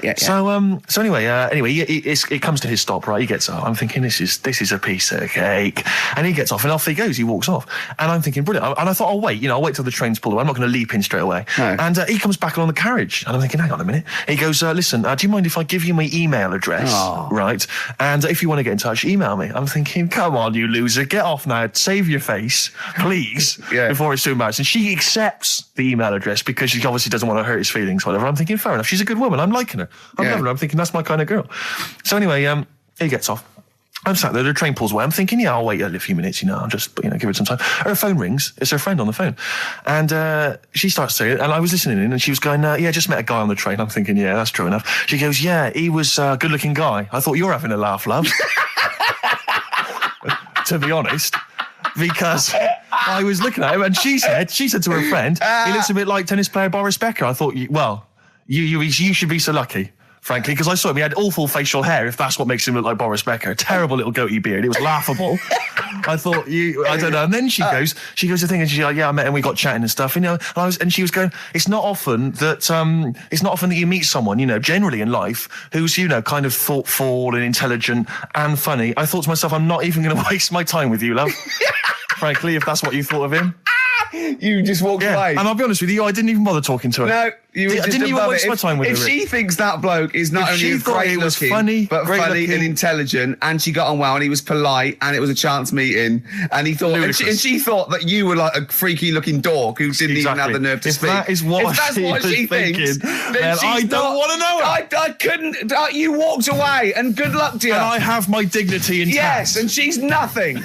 Yeah. So anyway, it comes to his stop. Right, he gets off. I'm thinking this is a piece of cake, and he gets off, and off he goes. He walks off, and I'm thinking brilliant. And I thought, I'll wait. I'll wait till the train's pulled away. I'm not going to leap in straight away. No. And he comes back along the carriage, and I'm thinking, hang on a minute. He goes, listen, do you mind if I give you my email address? Oh. Right, and if you want to get in touch, email me. I'm thinking, come on, you loser, get off now. Save your face, please, before it's too much. And she accepts the email address because she obviously doesn't want to hurt his feelings, whatever. I'm thinking, fair enough. She's a good woman. I'm liking her. I'm loving her. I'm thinking that's my kind of girl. So anyway, he gets off. I'm sat there, the train pulls away. I'm thinking, I'll wait a few minutes, I'll just, give it some time. Her phone rings. It's her friend on the phone. And she starts saying it, and I was listening in, and she was going, just met a guy on the train. I'm thinking, that's true enough. She goes, he was a good-looking guy. I thought, you're having a laugh, love. To be honest. Because I was looking at him, and she said to her friend, he looks a bit like tennis player Boris Becker. I thought, you should be so lucky, frankly, because I saw him. He had awful facial hair, if that's what makes him look like Boris Becker. Terrible little goatee beard. It was laughable. I thought, I don't know. And then she goes to thing, and she's like, I met him, we got chatting and stuff, and she was going, it's not often that you meet someone, generally in life, who's, kind of thoughtful and intelligent and funny. I thought to myself, I'm not even going to waste my time with you, love. Frankly, if that's what you thought of him. You just walked away. And I'll be honest with you, I didn't even bother talking to her. No, I didn't even waste my time with her. If she thinks that bloke is not only great looking, but funny and intelligent, and she got on well, and he was polite, and it was a chance meeting, and he thought, and she thought that you were like a freaky looking dog who didn't even have the nerve to speak. If that's what she thinks, then I don't want to know it. I couldn't. You walked away, and good luck to you. And I have my dignity intact. Yes, and she's nothing.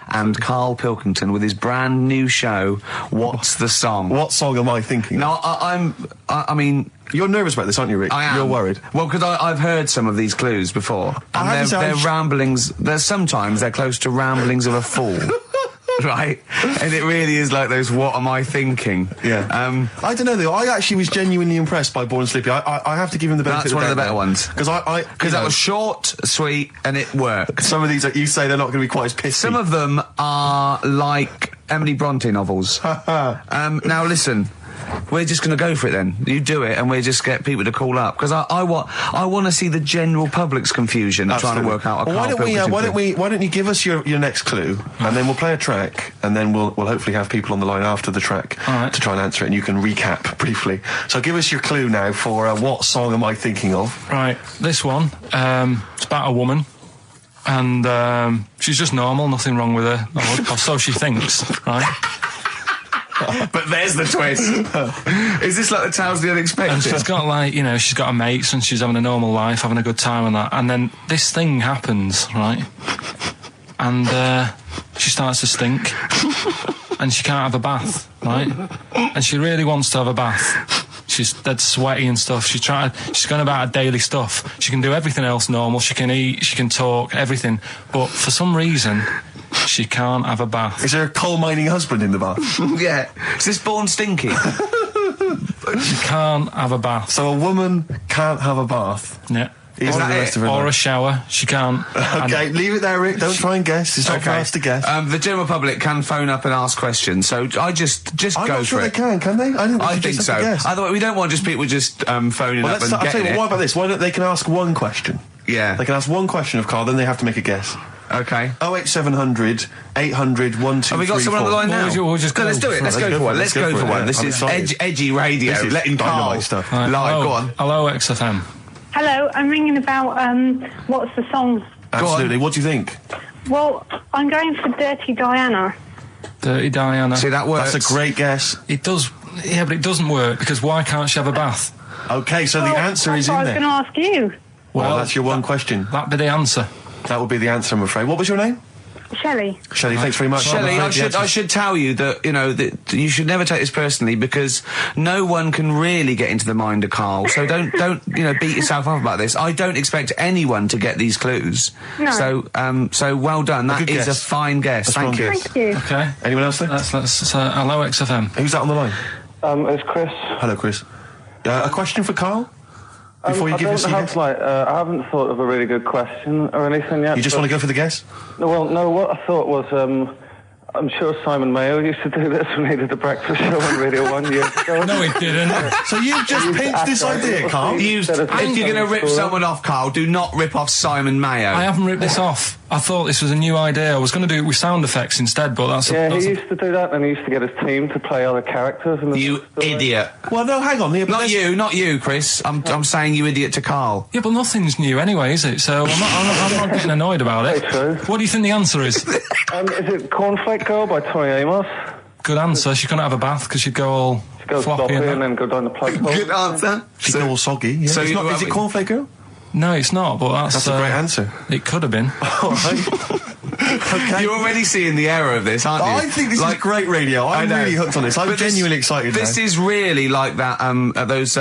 And Karl Pilkington with his brand new show, What's the Song? What song am I thinking? No, I mean... You're nervous about this, aren't you, Rick? I am. You're worried. Well, because I've heard some of these clues before. And they're ramblings... Sometimes they're close to ramblings of a fool. Right? And it really is like those, what am I thinking? Yeah. I don't know, though. I actually was genuinely impressed by Born Sleepy. I have to give him the benefit of the doubt. That's one of the better ones. Because that was short, sweet, and it worked. Some of these, you say, they're not going to be quite as pissy. Some of them are like Emily Bronte novels. Now, listen... We're just going to go for it then. You do it, and we just get people to call up because I want to see the general public's confusion of trying to work out. Why don't you give us your next clue, and then we'll play a track, and then we'll hopefully have people on the line after the track to try and answer it, and you can recap briefly. So give us your clue now for what song am I thinking of? Right, this one. It's about a woman. And she's just normal, nothing wrong with her, or so she thinks, right? But there's the twist. Is this like the Tales of the Unexpected? And she's got she's got her mates and she's having a normal life, having a good time and that. And then this thing happens, right? And she starts to stink. And she can't have a bath, right? And she really wants to have a bath. She's dead sweaty and stuff. She's going about her daily stuff. She can do everything else normal. She can eat, she can talk, everything. But for some reason... she can't have a bath. Is there a coal mining husband in the bath? Yeah. Is this Born Stinky? She can't have a bath. So a woman can't have a bath? Yeah. Or a shower. She can't. Okay, leave it there, Rick. Don't try and guess. It's not for us to guess. The general public can phone up and ask questions, so I just I'm go not for sure it. Can they? I think so. Otherwise, we don't want just people just phoning up and I'll tell you getting what about this? Why don't they can ask one question? Yeah. They can ask one question of Karl, then they have to make a guess. Okay. 08700 800 1234. Have we got someone on the line now? We'll just go. Let's do it. Let's go for one. Let's go for one. This is edgy radio. This is letting Karl stuff. live. Go on. Hello, XFM. Hello, I'm ringing about what's the song? Absolutely. What do you think? Well, I'm going for Dirty Diana. Dirty Diana. See, that works. That's a great guess. It does. Yeah, but it doesn't work because why can't she have a bath? Okay, so the answer is in there. I was going to ask you. Well, that's your one question. That'd be the answer. That would be the answer, I'm afraid. What was your name? Shelley. Shelley, thanks very much. Shelley, I should tell you that, that you should never take this personally, because no one can really get into the mind of Karl. So don't beat yourself up about this. I don't expect anyone to get these clues. No. So well done. That is a fine guess. Thank you. Thank you. Okay. Anyone else there? Let's hello XFM. Who's that on the line? It's Chris. Hello, Chris. A question for Karl? Before you give us I haven't thought of a really good question or anything yet. You just want to go for the guess? No, what I thought was, I'm sure Simon Mayo used to do this when he did the breakfast show on Radio 1 years ago. No, he didn't. So you've just pinched this idea, Karl? If you're going to rip someone off, Karl, do not rip off Simon Mayo. I haven't ripped this off. I thought this was a new idea. I was going to do it with sound effects instead, but that's... he used to do that, and he used to get his team to play other characters. In the You idiot. Well, no, hang on. Not you, Chris. I'm saying you idiot to Karl. Yeah, but nothing's new anyway, is it? So I'm not getting annoyed about it. True. What do you think the answer is? Is it Cornflake Girl by Tonny Amos? Good answer. She couldn't have a bath because she'd go all Go floppy sloppy and and then go down the plug hole. Good answer. She's all soggy. Yeah. So Is it Cornflake Girl? No, it's not, but That's a great answer. It could have been. All right. Okay. You're already seeing the error of this, aren't you? I think this is great radio. I'm really hooked on this. I'm genuinely excited. This is really like that. Those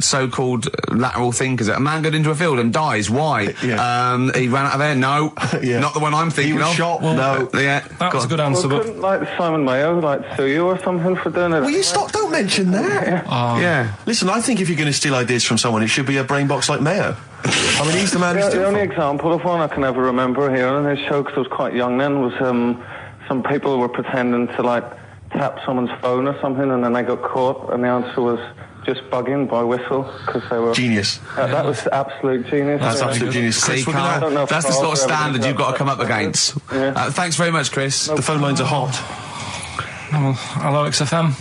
so-called lateral thinkers. A man got into a field and dies. Why? Yeah. He ran out of air. No, Yeah. not the one I'm thinking He was of. shot. No. Yeah, That was a good answer, Well, but... couldn't Simon Mayo sue you or something for doing it? Will you stop? Don't mention that. yeah. Listen, I think if you're going to steal ideas from someone, it should be a brain box like Mayo. I mean, he's the man who's The only doing it. example of one I can ever remember hearing on his show, because I was quite young then, was some people were pretending to tap someone's phone or something, and then they got caught, and the answer was just bugging by whistle, because they were... Genius. That was absolute genius. That's Yeah. absolute genius. See, Chris, we're Karl, don't know if that's the Karl's sort of ever standard gonna you've got to get come up that. against. Yeah. Thanks very much, Chris. the phone lines are hot. Well, hello, XFM.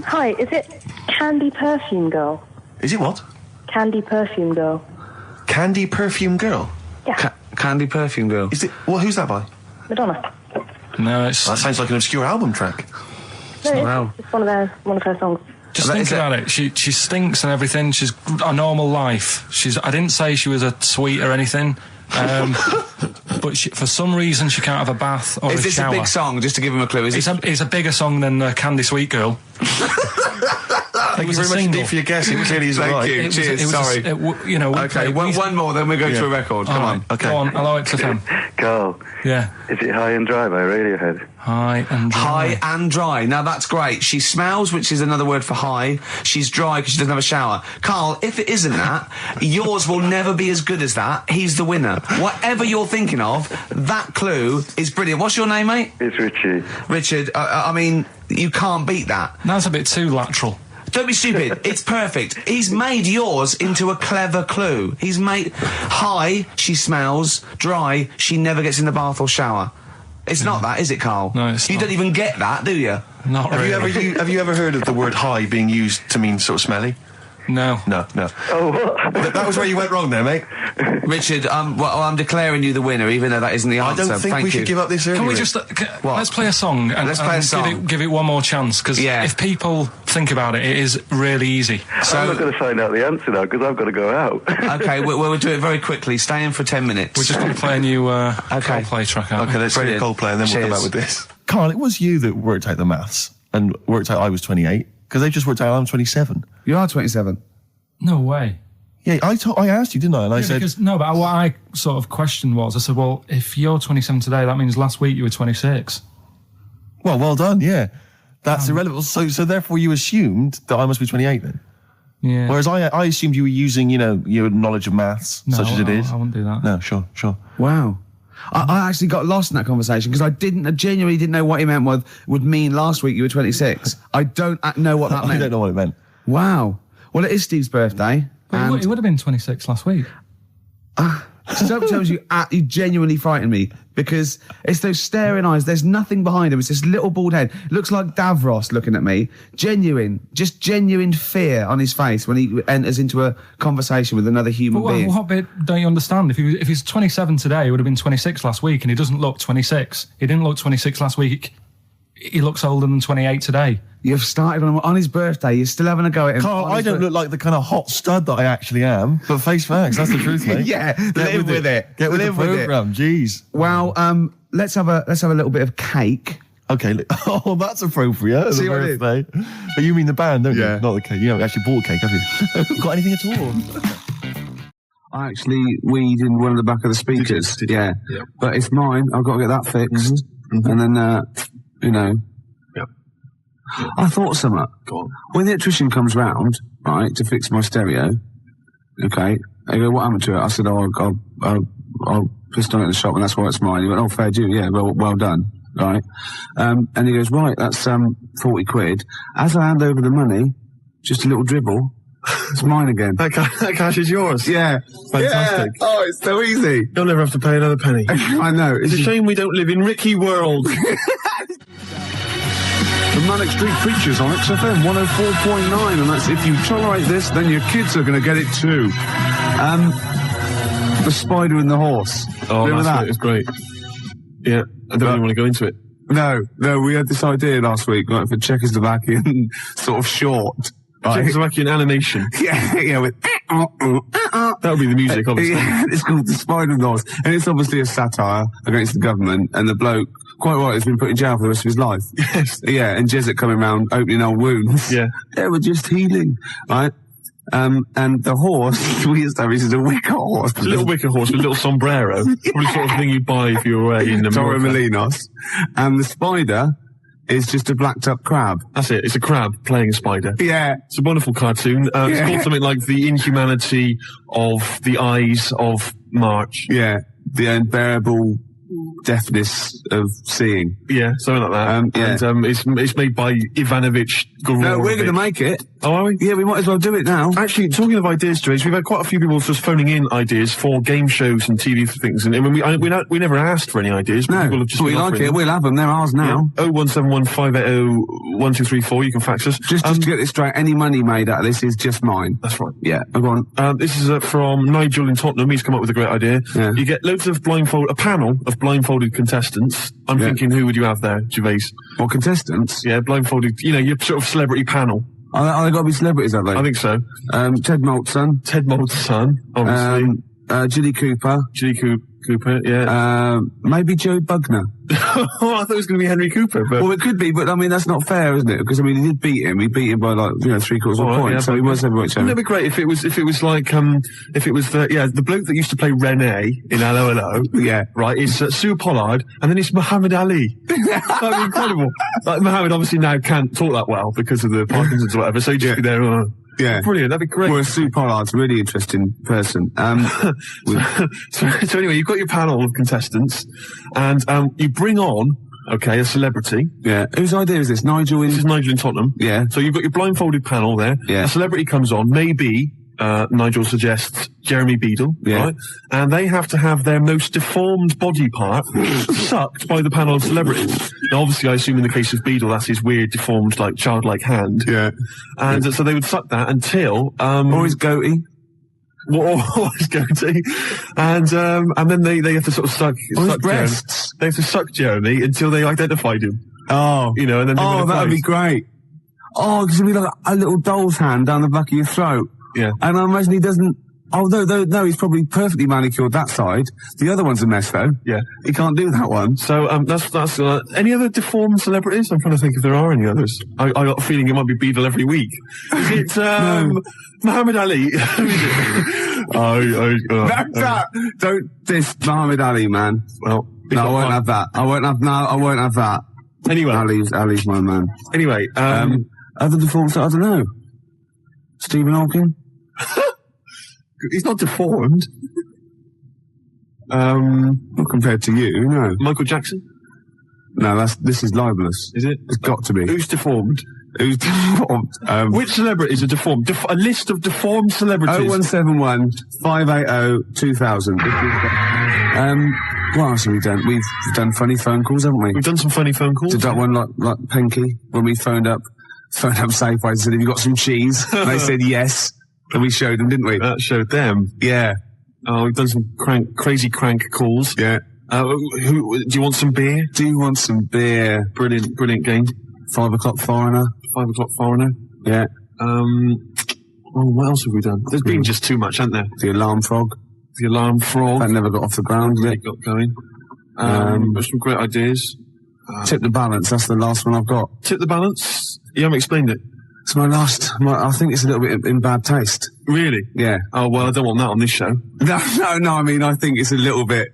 Hi, is it Candy Perfume Girl? Is it what? Candy Perfume Girl. Candy Perfume Girl? Yeah, Candy Perfume Girl. Is it? Well, who's that by? Madonna. No, it's... That sounds like an obscure album track. No, Wow. it's one of her songs. Just think about it. She stinks and everything. She's a normal life. I didn't say she was a sweet or anything. But for some reason she can't have a bath or Is a this shower. a big song? Just to give him a clue. It's a bigger song than Candy Sweet Girl. Thank you very much indeed for your guess. It clearly is Thank right. you. Cheers. Sorry. Okay, one more, then we go to a record. Come on. Okay. Go on. Hello, XFM. Carl, Yeah. is it High and Dry by Radiohead? High and dry. High and dry. Now that's great. She smells, which is another word for high. She's dry because she doesn't have a shower. Karl, if it isn't that, yours will never be as good as that. He's the winner. Whatever you're thinking of, that clue is brilliant. What's your name, mate? It's Richie. Richard. I mean, you can't beat that. That's a bit too lateral. Don't be stupid. It's perfect. He's made yours into a clever clue. He's made high, she smells, dry, she never gets in the bath or shower. It's not that, is it, Karl? No, it's You not. don't even get that, do you? Not Have really. you ever heard of the word high being used to mean sort of smelly? No. No. Oh, what? That was where you went wrong there, mate. Richard, I'm declaring you the winner, even though that isn't the I answer. don't think Thank we you. should give up this early. Can we Rick. just let's play a song and, Let's play a and song. give it one more chance, because if people think about it, it is really easy. I'm not going to find out the answer now because I've got to go out. Okay, we'll do it very quickly. Stay in for 10 minutes. We're just going to play a new Coldplay track out. Okay, let's do Brilliant. Coldplay and then we'll come Cheers. back with this. Karl, it was you that worked out the maths and worked out I was 28 because they just worked out I'm 27. You are 27. No way. Yeah, I asked you, didn't I? And I said, But what I sort of questioned was, I said, well, if you're 27 today, that means last week you were 26. well done, yeah. That's irrelevant. So therefore you assumed that I must be 28 then. Yeah. Whereas I assumed you were using, your knowledge of maths, such as it is. I wouldn't do that. No, sure. Wow. I actually got lost in that conversation because I genuinely didn't know what he meant would mean last week you were 26. I don't know what that meant. I don't know what it meant. Wow. Well, it is Steve's birthday. But it would have been 26 last week. Sometimes you genuinely frighten me because it's those staring eyes. There's nothing behind him. It's this little bald head. Looks like Davros looking at me. Genuine fear on his face when he enters into a conversation with another human But being. what bit don't you understand? If he's 27 today, he would have been 26 last week, and he doesn't look 26. He didn't look 26 last week. He looks older than 28 today. You've started on his birthday. You're still having a go at him. Karl, I don't look like the kind of hot stud that I actually am, but face facts, that's the truth, mate. Yeah, live with it. Get with Live the with it. programme, jeez. Well, let's have a little bit of cake. Okay. Oh, that's appropriate. See what I did? But you mean the band, don't Yeah. you? Not the cake. You haven't actually bought cake, have you? Got anything at all? I actually weed in one of the back of the speakers. Did you? Yeah. Yeah. But it's mine. I've got to get that fixed. And then, you know. Yeah. I thought something. Go on. When the electrician comes round, right, to fix my stereo, okay, they go, what happened to it? I said, I'll pissed on it in the shop and that's why it's mine. He went, oh, fair due. Yeah, well done. Right. And he goes, right, that's 40 quid. As I hand over the money, just a little dribble, it's mine again. That cash is yours. Yeah. Fantastic. Yeah. Oh, it's so easy. You'll never have to pay another penny. I know. It's a shame we don't live in Ricky World. The Manic Street Preachers on XFM 104.9, and that's if you tolerate this, then your kids are going to get it too. The Spider and the Horse. Oh, Remember that's that? It was great. Yeah, I don't really want to go into it. No, we had this idea last week, like for Czechoslovakian sort of short. Right? Czechoslovakian animation. Yeah, with That would be the music, obviously. Yeah, it's called The Spider and the Horse, and it's obviously a satire against the government, and the bloke, quite right, has been put in jail for the rest of his life. Yes. Yeah, and Jesuit coming around opening old wounds. Yeah. They were just healing, right? And the horse, we established is a wicker horse. It's a little wicker horse with a little sombrero. Probably the sort of thing you'd buy if you were away in Torremolinos. And the spider is just a blacked up crab. That's it. It's a crab playing a spider. Yeah. It's a wonderful cartoon. It's called something like The Inhumanity of the Eyes of March. Yeah. The unbearable deafness of seeing. Yeah, something like that. Yeah. And it's made by Ivanovich Gororovich. No, we're going to make it. Oh, are we? Yeah, we might as well do it now. Actually, talking of ideas, Trace, we've had quite a few people just phoning in ideas for game shows and TV things, and we never asked for any ideas. But No, people have just we been like offering it. We'll have them. They're ours now. Yeah. 0171 580 1234. You can fax us. Just to get this straight, any money made out of this is just mine. That's right. Yeah, go on. This is from Nigel in Tottenham. He's come up with a great idea. Yeah. You get loads of a panel of blindfolded contestants. I'm thinking, who would you have there, Gervais? What, contestants? Yeah, blindfolded. You know, your sort of celebrity panel. Are they got to be celebrities, have they? I think so. Ted Malt's son. Ted Malt's son, obviously. Ginny Cooper. Cooper, yeah. Maybe Joe Bugner. Oh, I thought it was going to be Henry Cooper, but... Well, it could be, but I mean, that's not fair, isn't it? Because, I mean, he did beat him. He beat him by, like, 3/4 of a point, so he was heavyweight champion. Wouldn't it be great if it was like, the bloke that used to play Rene in Hello Hello. Yeah. Right, is Sue Pollard, and then it's Muhammad Ali. That'd be incredible. Like, Muhammad obviously now can't talk that well because of the Parkinson's or whatever, so he'd just be there, yeah. Brilliant, that'd be great. Well, Sue Pollard's a really interesting person. So anyway, you've got your panel of contestants, and you bring on, a celebrity. Yeah. Whose idea is this? This is Nigel in Tottenham. Yeah. So you've got your blindfolded panel there. Yeah. A celebrity comes on, maybe, Nigel suggests Jeremy Beadle, right? And they have to have their most deformed body part sucked by the panel of celebrities. Now, obviously, I assume in the case of Beadle, that's his weird, deformed, like, childlike hand. Yeah. And so they would suck that until... or his goatee. Or his goatee. And then they have to sort of suck his breasts. They have to suck Jeremy until they identified him. Oh. You know, and then... Oh, that would be great. Oh, because it'd be like a little doll's hand down the back of your throat. Yeah. And I imagine he doesn't... Oh, no, he's probably perfectly manicured that side. The other one's a mess, though. Yeah. He can't do that one. So, that's any other deformed celebrities? I'm trying to think if there are any others. I got a feeling it might be Beadle every week. Is it, Muhammad Ali? Who is it? Don't diss Muhammad Ali, man. Well, no, I won't have that. I won't have that. Anyway. Ali's my man. Anyway, other deformed, I don't know. Stephen Hawking? He's not deformed. Not compared to you, no. Michael Jackson? No, this is libelous. Is it? It's got to be. Who's deformed? Who's deformed? Which celebrities are deformed? A list of deformed celebrities. 0171 580 2000. What else have we done? We've done funny phone calls, haven't we? We've done some funny phone calls. Did that one like Penky when we phoned up Safeway and said, have you got some cheese? And they said yes. And we showed them, didn't we? That showed them. Yeah. Oh, we've done some crazy crank calls. Yeah. Do you want some beer? Do you want some beer? Brilliant game. 5 o'clock foreigner. 5 o'clock foreigner. Yeah. What else have we done? There's been just too much, hasn't there? The alarm frog. The alarm frog. That never got off the ground, did it? Got going. There's some great ideas. Tip the balance. That's the last one I've got. Tip the balance? You haven't explained it. It's my last. I think it's a little bit in bad taste. Really? Yeah. Oh, well, I don't want that on this show. No. I mean, I think it's a little bit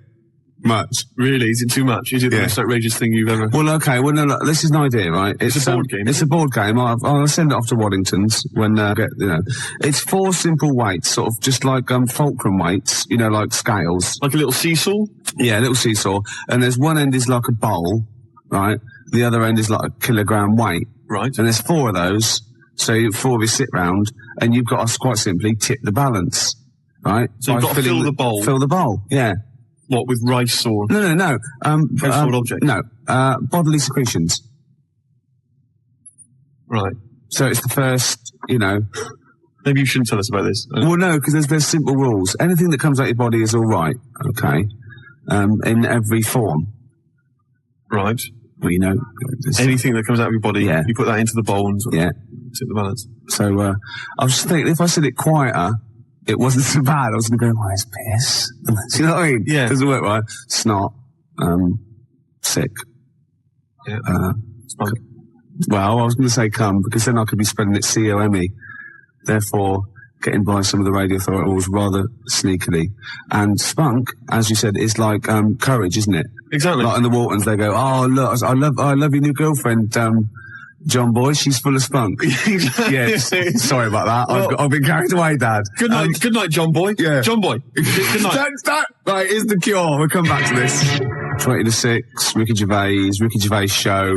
much. Really? Is it too much? Is it the most outrageous thing you've ever... Well, okay. Well, no, look, this is an idea, right? It's a board game. It's a board game. I'll send it off to Waddington's when, it's 4 simple weights, sort of just like, fulcrum weights, like scales. Like a little seesaw? Yeah, a little seesaw. And there's one end is like a bowl, right? The other end is like a kilogram weight. Right. And there's 4 of those. So 4 of you sit round and you've got to quite simply tip the balance, right? So you've got to fill the bowl. Fill the bowl, yeah. What, with rice or... No. Household object? No, bodily secretions. Right. So it's the first, Maybe you shouldn't tell us about this. Well, no, because there's simple rules. Anything that comes out your body is all right, okay? In every form. Right. Well, anything that comes out of your body, yeah. You put that into the bowl and tip the balance. So, I was just thinking, if I said it quieter, it wasn't so bad. I was going to go, it's piss. Do you know what I mean? Yeah. Doesn't work right. Snot. Sick. Yeah. Spunk. Well, I was going to say cum, because then I could be spelling it C-O-M-E. Therefore, getting by some of the radio authorities rather sneakily. And spunk, as you said, is like courage, isn't it? Exactly. Like in the Waltons, they go, oh, look, I love your new girlfriend, John Boy, she's full of spunk. Yes. Sorry about that. Well, I've been carried away, Dad. Good night, John Boy. Yeah. John Boy. Good night. Right, here's the cure. We'll come back to this. 20 to 6, Ricky Gervais show.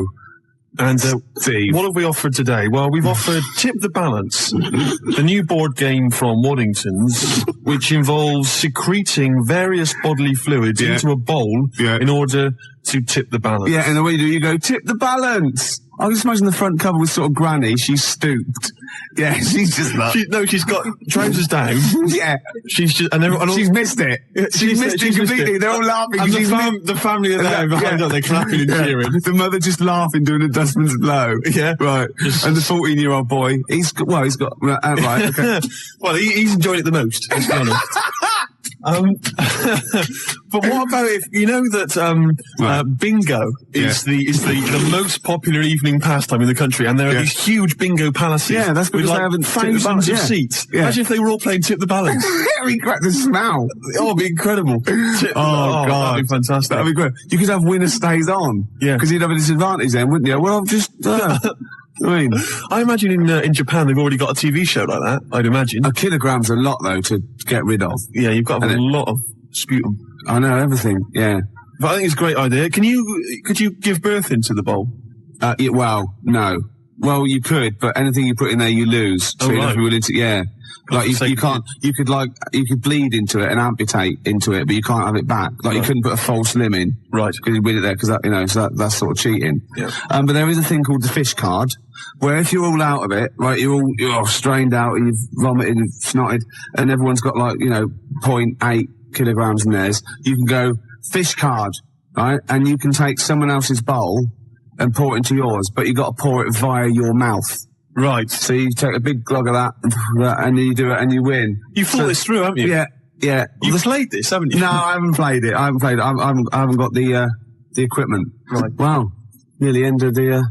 And Steve, what have we offered today? Well, we've offered Tip the Balance, the new board game from Waddington's, which involves secreting various bodily fluids into a bowl in order to tip the balance. Yeah, and the way you do, you go, tip the balance. I just imagine the front cover with sort of Granny. She's stooped. Yeah, she's just like... she's got trousers down. Yeah. She's just... she's missed it. She's missed it completely. They're all laughing. And the family are there behind her. They're clapping and cheering. The mother just laughing, doing a dustman's blow. Yeah. Right. And the 14-year-old boy, he's got... right, okay. Well, he's enjoyed it the most, let's be honest. But what about if you know that bingo is the most popular evening pastime in the country, and there are these huge bingo palaces. Yeah, that's because they haven't thousands of seats. Yeah. Imagine if they were all playing Tip the Balance. Very great. The smell. Oh, it'd be incredible. God, that'd be fantastic. That'd be great. You could have winner stays on. Yeah, because you'd have a disadvantage then, wouldn't you? Well, I've just. I imagine in Japan they've already got a TV show like that. I'd imagine. A kilogram's a lot though to get rid of. Yeah, you've got a lot of sputum. I know everything. Yeah, but I think it's a great idea. Could you give birth into the bowl? Well, no. Well, you could, but anything you put in there, you lose. So you'd have to be willing to. Yeah. Like you can't. You could bleed into it and amputate into it, but you can't have it back. Like you couldn't put a false limb in, right? Because you win it there, because so that's sort of cheating. Yeah. But there is a thing called the fish card, where if you're all out of it, right, you're all strained out and you've vomited and snotted, and everyone's got 0.8 kilograms in theirs. You can go fish card, right, and you can take someone else's bowl and pour it into yours, but you got to pour it via your mouth. Right. So you take a big glug of that, and then you do it, and you win. You've thought this through, haven't you? Yeah. You've played this, haven't you? No, I haven't played it. I haven't got the equipment. Right. Wow. Nearly end of the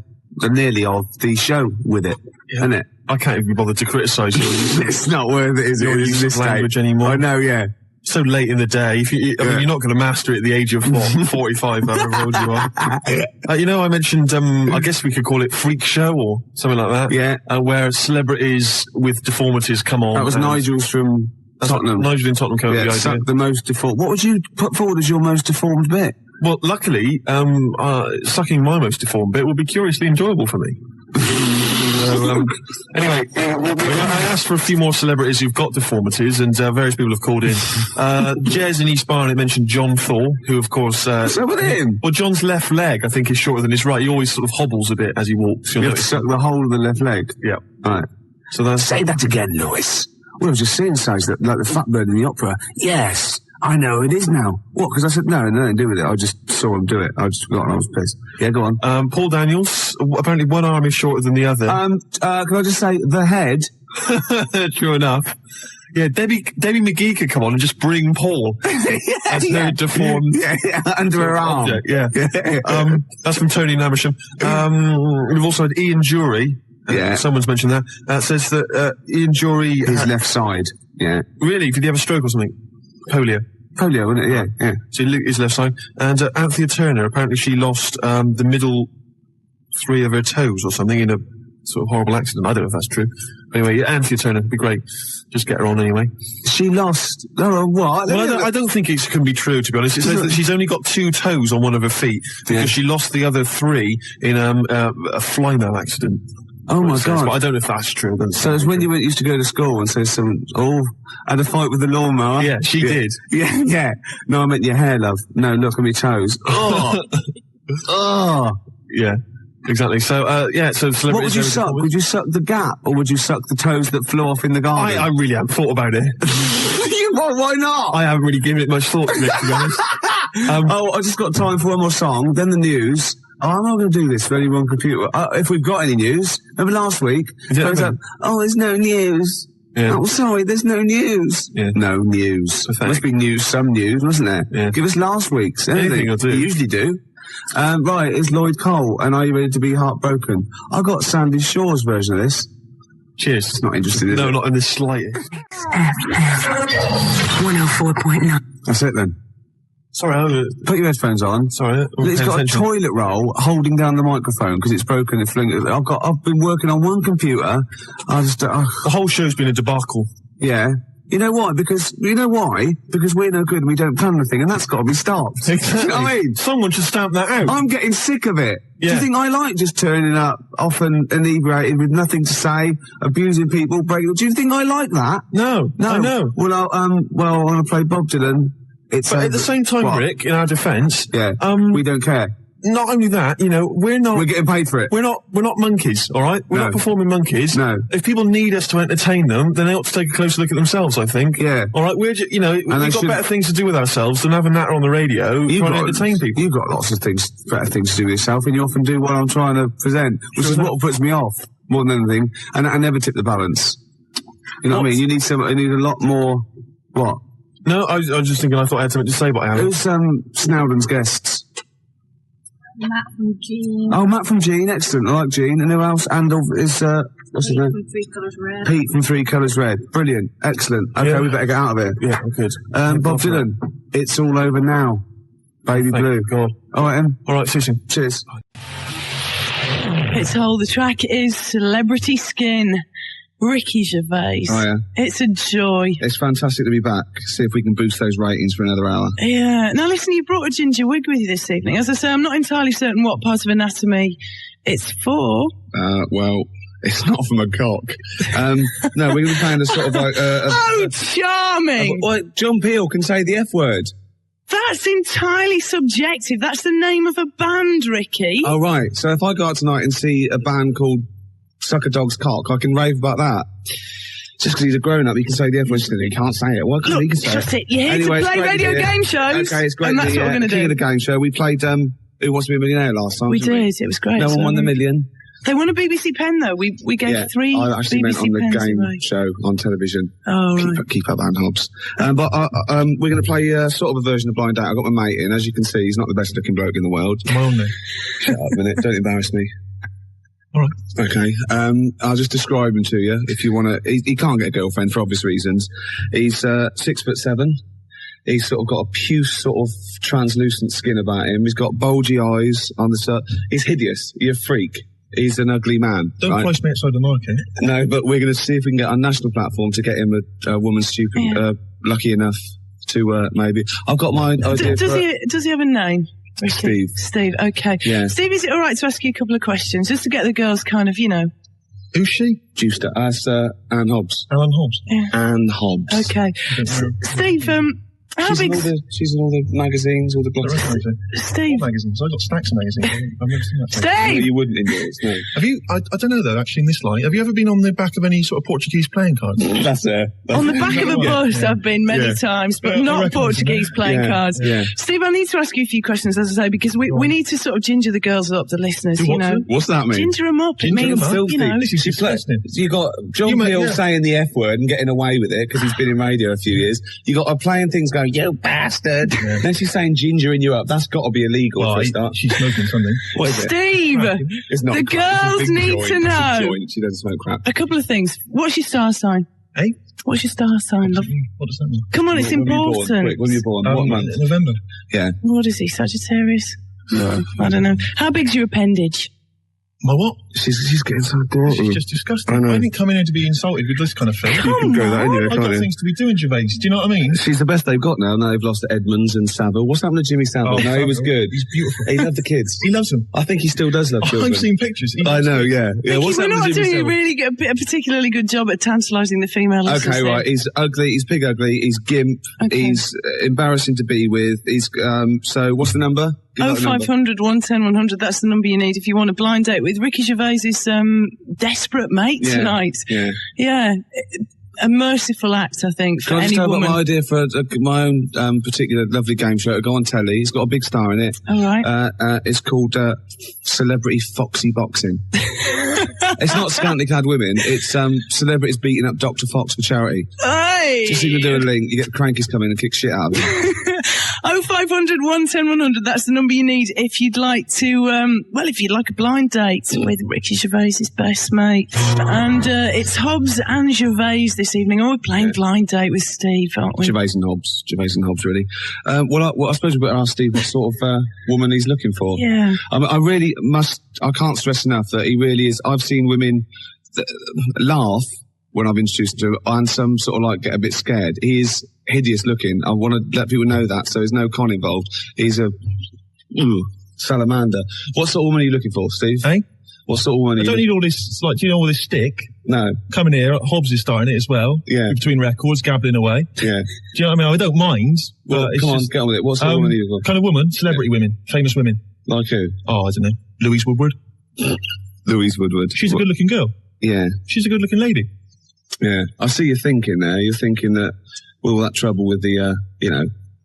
show with it, isn't it? I can't even be bothered to criticise you. It's not worth it, is it? Your use of language anymore. I know, yeah. So late in the day. You're not going to master it at the age of 45, however old you are. I mentioned, I guess we could call it Freak Show or something like that. Yeah. Where celebrities with deformities come on. That was Nigel's from Tottenham. Nigel in Tottenham came up with the idea. The most deformed. What would you put forward as your most deformed bit? Well, luckily, sucking my most deformed bit will be curiously enjoyable for me. Anyway, I asked for a few more celebrities who've got deformities, and various people have called in. Jez in East Barnet mentioned John Thor, who, of course... So with him? Well, John's left leg, I think, is shorter than his right. He always sort of hobbles a bit as he walks. You have to suck the whole of the left leg? Yeah. Right. So that's... Say that again, Lewis. Well, I was just saying, like the fat bird in the opera. Yes. I know it is now. What? Because I said no, nothing to do with it. I just saw him do it. I just forgot and I was pissed. Yeah, go on. Paul Daniels. Apparently one arm is shorter than the other. Can I just say the head? True enough. Yeah, Debbie McGee could come on and just bring Paul as no deformed under her arm. object. Yeah. That's from Tony Namersham. We've also had Ian Jury. Someone's mentioned that. Says that Ian Jury... His left side. Yeah. Really? Did he have a stroke or something? Polio, wasn't it? Yeah. So his left side. And Anthea Turner, apparently she lost the middle 3 of her toes or something in a sort of horrible accident. I don't know if that's true. Anyway, Anthea Turner would be great. Just get her on anyway. She lost... Oh, what? Well, I don't think it can be true, to be honest. It says that she's only got 2 toes on one of her feet because she lost the other 3 in a fly-mail accident. Oh my God! But I don't know if that's true. So it's when you used to go to school and say had a fight with the lawnmower. Yeah, she did. Yeah. No, I meant your hair, love. No, look at me toes. Oh. Yeah, exactly. So, so celebrities... What would you suck? Would you suck the gap or would you suck the toes that flew off in the garden? I really haven't thought about it. Why not? I haven't really given it much thought, to be honest. I just got time for one more song, then the news. I'm not going to do this for any one computer. If we've got any news. Remember last week? There's no news. Yeah. Oh, sorry, there's no news. Yeah. No news. Must be news, some news, wasn't there? Yeah. Give us last week's. Anything will do. You usually do. Right, it's Lloyd Cole, and are you ready to be heartbroken? I got Sandy Shaw's version of this. Cheers. It's not interesting, is it? No, not in the slightest. 104.9. That's it then. Sorry, put your headphones on. Sorry, it's got a toilet roll holding down the microphone because it's broken. I've been working on one computer. The whole show's been a debacle. Yeah. You know why? Because we're no good and we don't plan anything, and that's got to be stopped. Exactly. You know what I mean? Someone should stamp that out. I'm getting sick of it. Yeah. Do you think I like just turning up often inebriated with nothing to say, abusing people, breaking? Do you think I like that? No. I know. Well, I want to play Bob Dylan. But at the same time, Rick, in our defence, we don't care. Not only that, we're getting paid for it. We're not monkeys, all right? We're not performing monkeys. No. If people need us to entertain them, then they ought to take a closer look at themselves, I think. Yeah. All right, we're just, we've got better things to do with ourselves than have a natter on the radio trying to entertain people. You've got lots of better things to do with yourself, and you often do what I'm trying to present, which is what puts me off more than anything. And I never tip the balance. You know what I mean? You need a lot more. What? No, I was just thinking. I thought I had something to say, but I haven't. Who's Snowden's guests? Matt from Gene. Oh, Matt from Gene, excellent. I like Gene. And who else? And is what's his name? From 3 Colours Red. Pete from 3 Colours Red. Brilliant, excellent. Okay, we better get out of here. Yeah, good. Bob Dylan, It's All Over Now. Baby Blue. God. All right, Em. All right, see you soon. Cheers. It's all. The track is Celebrity Skin. Ricky Gervais. Oh, yeah. It's a joy. It's fantastic to be back. See if we can boost those ratings for another hour. Yeah. Now, listen, you brought a ginger wig with you this evening. As I say, I'm not entirely certain what part of anatomy it's for. Well, it's not from a cock. No, we're going to be playing a sort of like... charming! John Peel can say the F word. That's entirely subjective. That's the name of a band, Ricky. Oh, right. So if I go out tonight and see a band called Suck a Dog's Cock, I can rave about that. Just because he's a grown-up, he can say the F word. He can't say it. Well, he can say just it. You're here to play radio game shows. Okay, it's great. And that's what we're going to do. The game show. We played Who Wants to Be a Millionaire last time. We did. It was great. No one won the million. They won a BBC pen, though. We gave 3 I actually BBC meant on the pens game away. show on television. Oh, right. Keep up, Ann Hobbs. But we're going to play sort of a version of Blind Date. I've got my mate in. As you can see, he's not the best looking bloke in the world. Well, no. Shut up a minute. Don't embarrass me. All right. Okay. I'll just describe him to you if you want to. He can't get a girlfriend for obvious reasons. He's 6'7". He's sort of got a puce sort of translucent skin about him. He's got bulgy eyes on the side. He's hideous. You're a freak. He's an ugly man. Don't place me outside the market. No, but we're going to see if we can get on national platform to get him a woman stupid, lucky enough to maybe. I've got my idea. Does he have a name? Steve. Steve, okay. Yeah. Steve, is it all right to ask you a couple of questions, just to get the girls kind of, Who's she? Juicer. That's Ann Hobbs. Alan Hobbs. Yeah. Ann Hobbs. Okay. Steve, She's in all the magazines, all the blogs. Steve. Magazines. I've got stacks of magazines. I've never seen that. Steve! No, you wouldn't in yours, no. Have you? I don't know though. Actually, in this light, have you ever been on the back of any sort of Portuguese playing cards? That's it. On the back of a bus, I've been many times, but not Portuguese playing cards. Yeah. Steve, I need to ask you a few questions, as I say, because we need to sort of ginger the girls up, the listeners, you know. What's that mean? Ginger them up. It means, you know. This is disgusting. You got John Peel saying the F word and getting away with it because he's been in radio a few years. You got her playing things going, you bastard. Yeah. Then she's saying gingering you up. That's got to be illegal for a start. She's smoking something. What is it? Steve, it's not the girls need to know. She doesn't smoke crap. A couple of things. What's your star sign? Hey? What's your star sign, love? What does that mean? Come on, it's important. When were you born? What month? November. Yeah. What is he, Sagittarius? No, I don't know. How big's your appendage? My what? She's getting so dirty. She's just disgusting. I didn't come in here to be insulted with this kind of thing. You can go that anyway, I've got things to be doing, Gervais. Do you know what I mean? She's the best they've got now. Now they've lost to Edmonds and Savile. What's happened to Jimmy Savile? No, he was good. He's beautiful. He loved the kids. He loves them. I think he still does love children. I've seen pictures. I know, yeah. What's we're not doing a particularly good job at tantalising the female listeners. Okay, right. He's ugly. He's big ugly. He's gimp. Okay. He's embarrassing to be with. He's so what's the number? 0500 110 100. That's the number you need if you want a blind date with Ricky Gervais's desperate mate tonight. Yeah. A merciful act, I think, for any woman. I've got my idea for my own particular lovely game show to go on telly. It's got a big star in it. All right. It's called Celebrity Foxy Boxing. It's not scantily clad women. It's celebrities beating up Dr. Fox for charity. Hey! Just even do a link. You get the crankies come in and kick shit out of them. 0500 110 100. That's the number you need if you'd like to, if you'd like a blind date with Ricky Gervais's best mate. And it's Hobbs and Gervais this evening. Oh, we're playing blind date with Steve, aren't we? Gervais and Hobbs, really. I suppose we better ask Steve what sort of woman he's looking for. Yeah. I can't stress enough that he really is. I've seen women laugh when I've introduced him to him, and some sort of like get a bit scared. He is hideous looking. I want to let people know that, so there's no con involved. He's a salamander. What sort of woman are you looking for, Steve? Hey? What sort of woman are you I don't need all this, do you know all this stick? No. Coming here, Hobbs is starting it as well. Yeah. Between records, gabbling away. Yeah. Do you know what I mean? I don't mind. Well, but come on, get on with it. What sort of woman are you looking for? Kind of woman, celebrity women, famous women. Like who? Oh, I don't know. Louise Woodward. Louise Woodward. She's a good-looking girl. Yeah. She's a good-looking lady. Yeah. I see you thinking there. You're thinking that with all that trouble with the,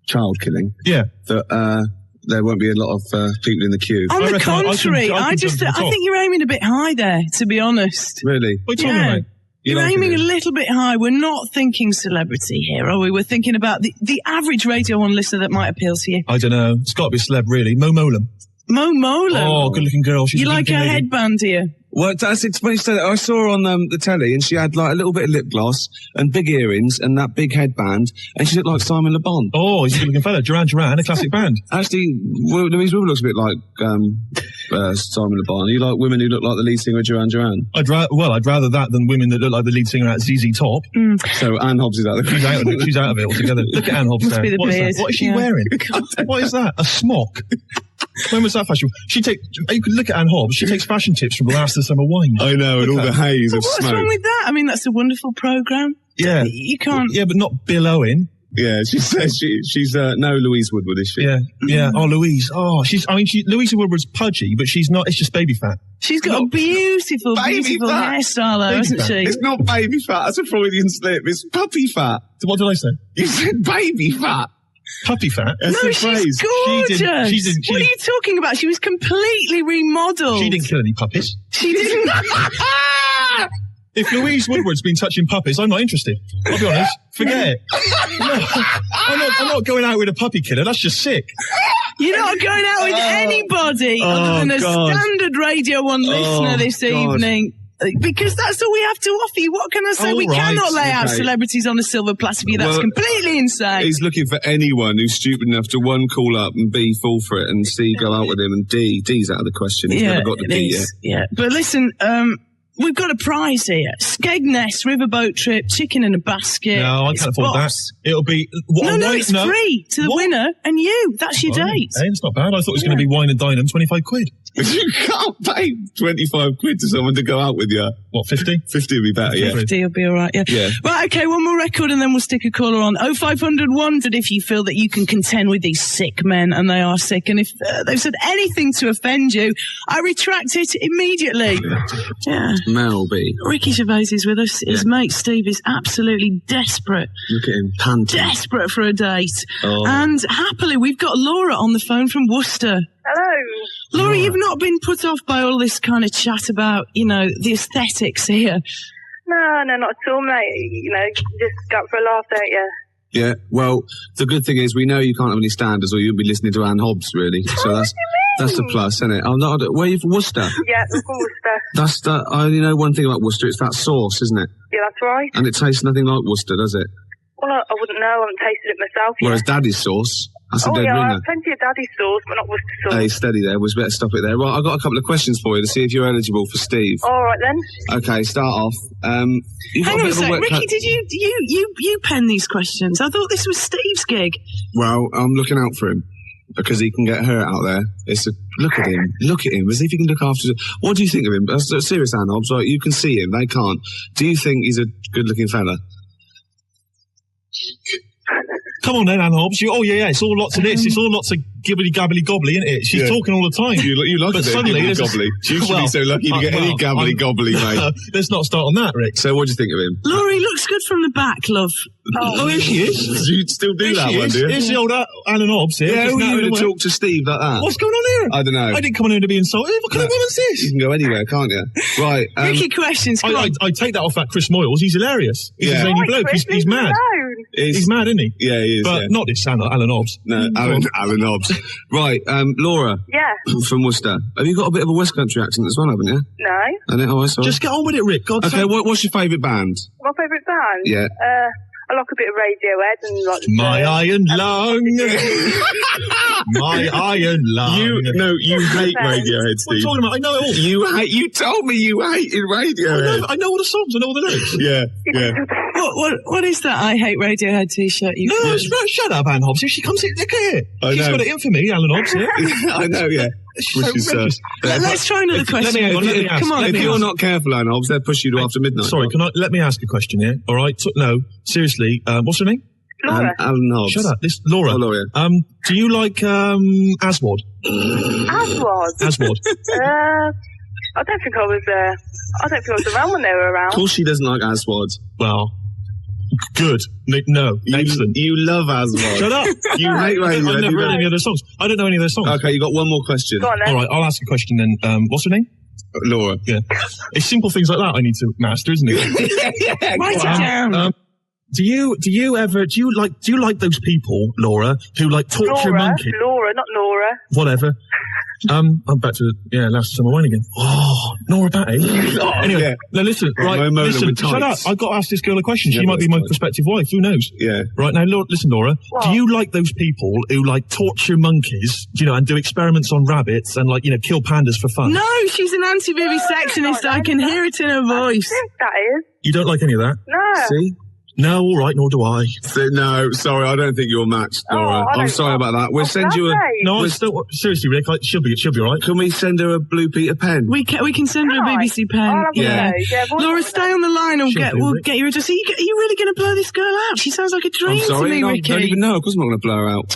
child killing. Yeah. That, there won't be a lot of people in the queue. On the contrary, I think you're aiming a bit high there, to be honest. Really? What are you talking about? You're aiming a little bit high. We're not thinking celebrity here, are we? We're thinking about the average Radio 1 listener that might appeal to you. I don't know. It's got to be a celeb, really. Mo Molam. Mo Molam? Oh, good-looking girl. She's you like her headband, do you? Well, that's it's funny you say that. I saw her on the telly, and she had like a little bit of lip gloss and big earrings and that big headband, and she looked like Simon Le Bon. Oh, he's a good-looking fella. Duran, a classic band. Actually, Louise Woodward looks a bit like Simon Le Bon. You like women who look like the lead singer of Duran? I'd rather that than women that look like the lead singer at ZZ Top. So Anne Hobbs is out of it. She's out of it altogether. Look at Anne Hobbs there. What is she wearing? What is that? A smock? When was that fashion? You can look at Anne Hobbs. She takes fashion tips from the last of the summer wine. I know, and all the haze of smoke. What's wrong with that? I mean, that's a wonderful programme. Yeah. You can't... Yeah, but not billowing. Yeah, she says she's no Louise Woodward, is she? Yeah. Oh, Louise. Oh, Louise Woodward's pudgy, but she's not. It's just baby fat. She's got a beautiful hairstyle, though, hasn't she? It's not baby fat. That's a Freudian slip. It's puppy fat. What did I say? You said baby fat. Puppy fat? No, she's gorgeous. What are you talking about? She was completely remodeled. She didn't kill any puppies. She didn't. If Louise Woodward's been touching puppies, I'm not interested. I'll be honest. Forget it. I'm not going out with a puppy killer. That's just sick. You're not going out with anybody other than a standard Radio 1 listener this evening. Because that's all we have to offer you. What can I say? We cannot lay out celebrities on a silver platter for you. That's completely insane. He's looking for anyone who's stupid enough to one, call up, and B, fall for it, and C, go out with him, and D's out of the question. He's never got to D yet. Yeah, but listen, we've got a prize here. Skegness riverboat trip, chicken in a basket. No, I can't afford that. It'll be... it's free to the winner and you. That's your date. Hey, it's not bad. I thought it was going to be wine and dine and 25 quid. You can't pay 25 quid to someone to go out with you. What, 50? 50 would be better, yeah. 50 will be all right, yeah. Right, okay, one more record and then we'll stick a caller on. 0500 100 if you feel that you can contend with these sick men, and they are sick. And if they've said anything to offend you, I retract it immediately. Yeah. Mel B. Ricky Gervais is with us. His mate Steve is absolutely desperate. Look at him, panting. Desperate for a date. Oh. And happily, we've got Laura on the phone from Worcester. Hello. Laura, you've not been put off by all this kind of chat about, you know, the aesthetics here. No, not at all, mate. You know, just got for a laugh, don't you? Yeah, well, the good thing is we know you can't have any standards or you'll be listening to Anne Hobbs, really. So that's a plus, isn't it? Where are you from, Worcester? Yeah, I'm from Worcester. I only know one thing about Worcester, it's that sauce, isn't it? Yeah, that's right. And it tastes nothing like Worcester, does it? Well, I wouldn't know. I haven't tasted it myself yet. Whereas Daddy's sauce, that's a dead I ringer. have plenty of Daddy's sauce, but not Worcester sauce. Hey, steady there. We better stop it there. Right, I've got a couple of questions for you to see if you're eligible for Steve. All right, then. Okay, start off. You've got Hang on a bit of sec, wet Ricky, did you pen these questions? I thought this was Steve's gig. Well, I'm looking out for him because he can get hurt out there. Look at him, as if he can look after. What do you think of him? That's a serious Anne Hobbs. Like, you can see him, they can't. Do you think he's a good-looking fella? Come on then, Anne Hobbs. Yeah, it's all lots of this. It's all lots of gibbly gobbly, isn't it? She's talking all the time. You like but it, suddenly gobbly. You should be so lucky to get any gobbly, mate. Let's not start on that, Rick. So what do you think of him? Laurie looks good from the back, love. Oh, here she is. Do you still do that one, do you? Here's the old Alan Hobbs here. Yeah, who are you going to talk to Steve like that? What's going on here? I don't know. I didn't come on here to be insulted. What kind of woman's this? You can go anywhere, can't you? Right. Ricky, questions. Come on. I take that off that Chris Moyles. He's hilarious. He's a zany bloke. He's mad. He's mad, isn't he? Yeah, he is. But not this Alan Hobbs. No, Alan Hobbs. Right, Laura. Yeah. From Worcester. Have you got a bit of a West Country accent as well, haven't you? No. Oh, sorry. Just get on with it, Rick. Okay, what's your favourite band? My favourite band? Yeah. I like a bit of Radiohead and like. My Iron Lung. My Iron Lung. You hate Radiohead, Steve. What are you talking about? I know it all. You told me you hated Radiohead. I know all the songs. I know all the lyrics. Yeah. What is that? I hate Radiohead T-shirt. Shut up, Anne Hobbs. Here she comes in. Look at her. She's got it in for me, Alan Hobbs. Yeah. I know. Yeah. Let's try another question. Come on, if you're not careful, Anne Hobbs, they'll push you to after midnight. Sorry, let me ask a question here? All right. No, seriously. What's her name? Laura. Alan Hobbs. Shut up. Laura. Oh, Laura. Do you like Aswad? Aswad? Aswad. I don't think I was around when they were around. Of course she doesn't like Aswad. Well, good. No, excellent. You love Aswad. Shut up. You hate Radiohead. I've never heard any of their songs. I don't know any of their songs. Okay, you got one more question. Go on, then. All right, I'll ask a question then. What's her name? Laura. Yeah. It's simple things like that I need to master, isn't it? Write it down. Do you like those people, Laura, who like torture monkeys? Laura, not Nora. Whatever. I'm back to last summer wine again. Oh, Nora Batty. Anyway, no, listen, listen. Shut up! I've got to ask this girl a question. She might be my prospective wife. Who knows? Yeah. Right now, listen, Laura. What? Do you like those people who like torture monkeys? And do experiments on rabbits and kill pandas for fun? No, she's an anti-vivisectionist. I can hear it in her voice. That is. You don't like any of that? No. See? No, all right, nor do I. No, sorry, I don't think you're matched, Laura. I'm sorry about that. We'll send you a... No, seriously, Rick, she'll be all right. Can we send her a Blue Peter pen? We can send her a BBC pen. Yeah. Laura, stay on the line and we'll get you address. Are you really going to blow this girl out? She sounds like a dream to me, Ricky. I don't even know. Of course I'm not going to blow her out.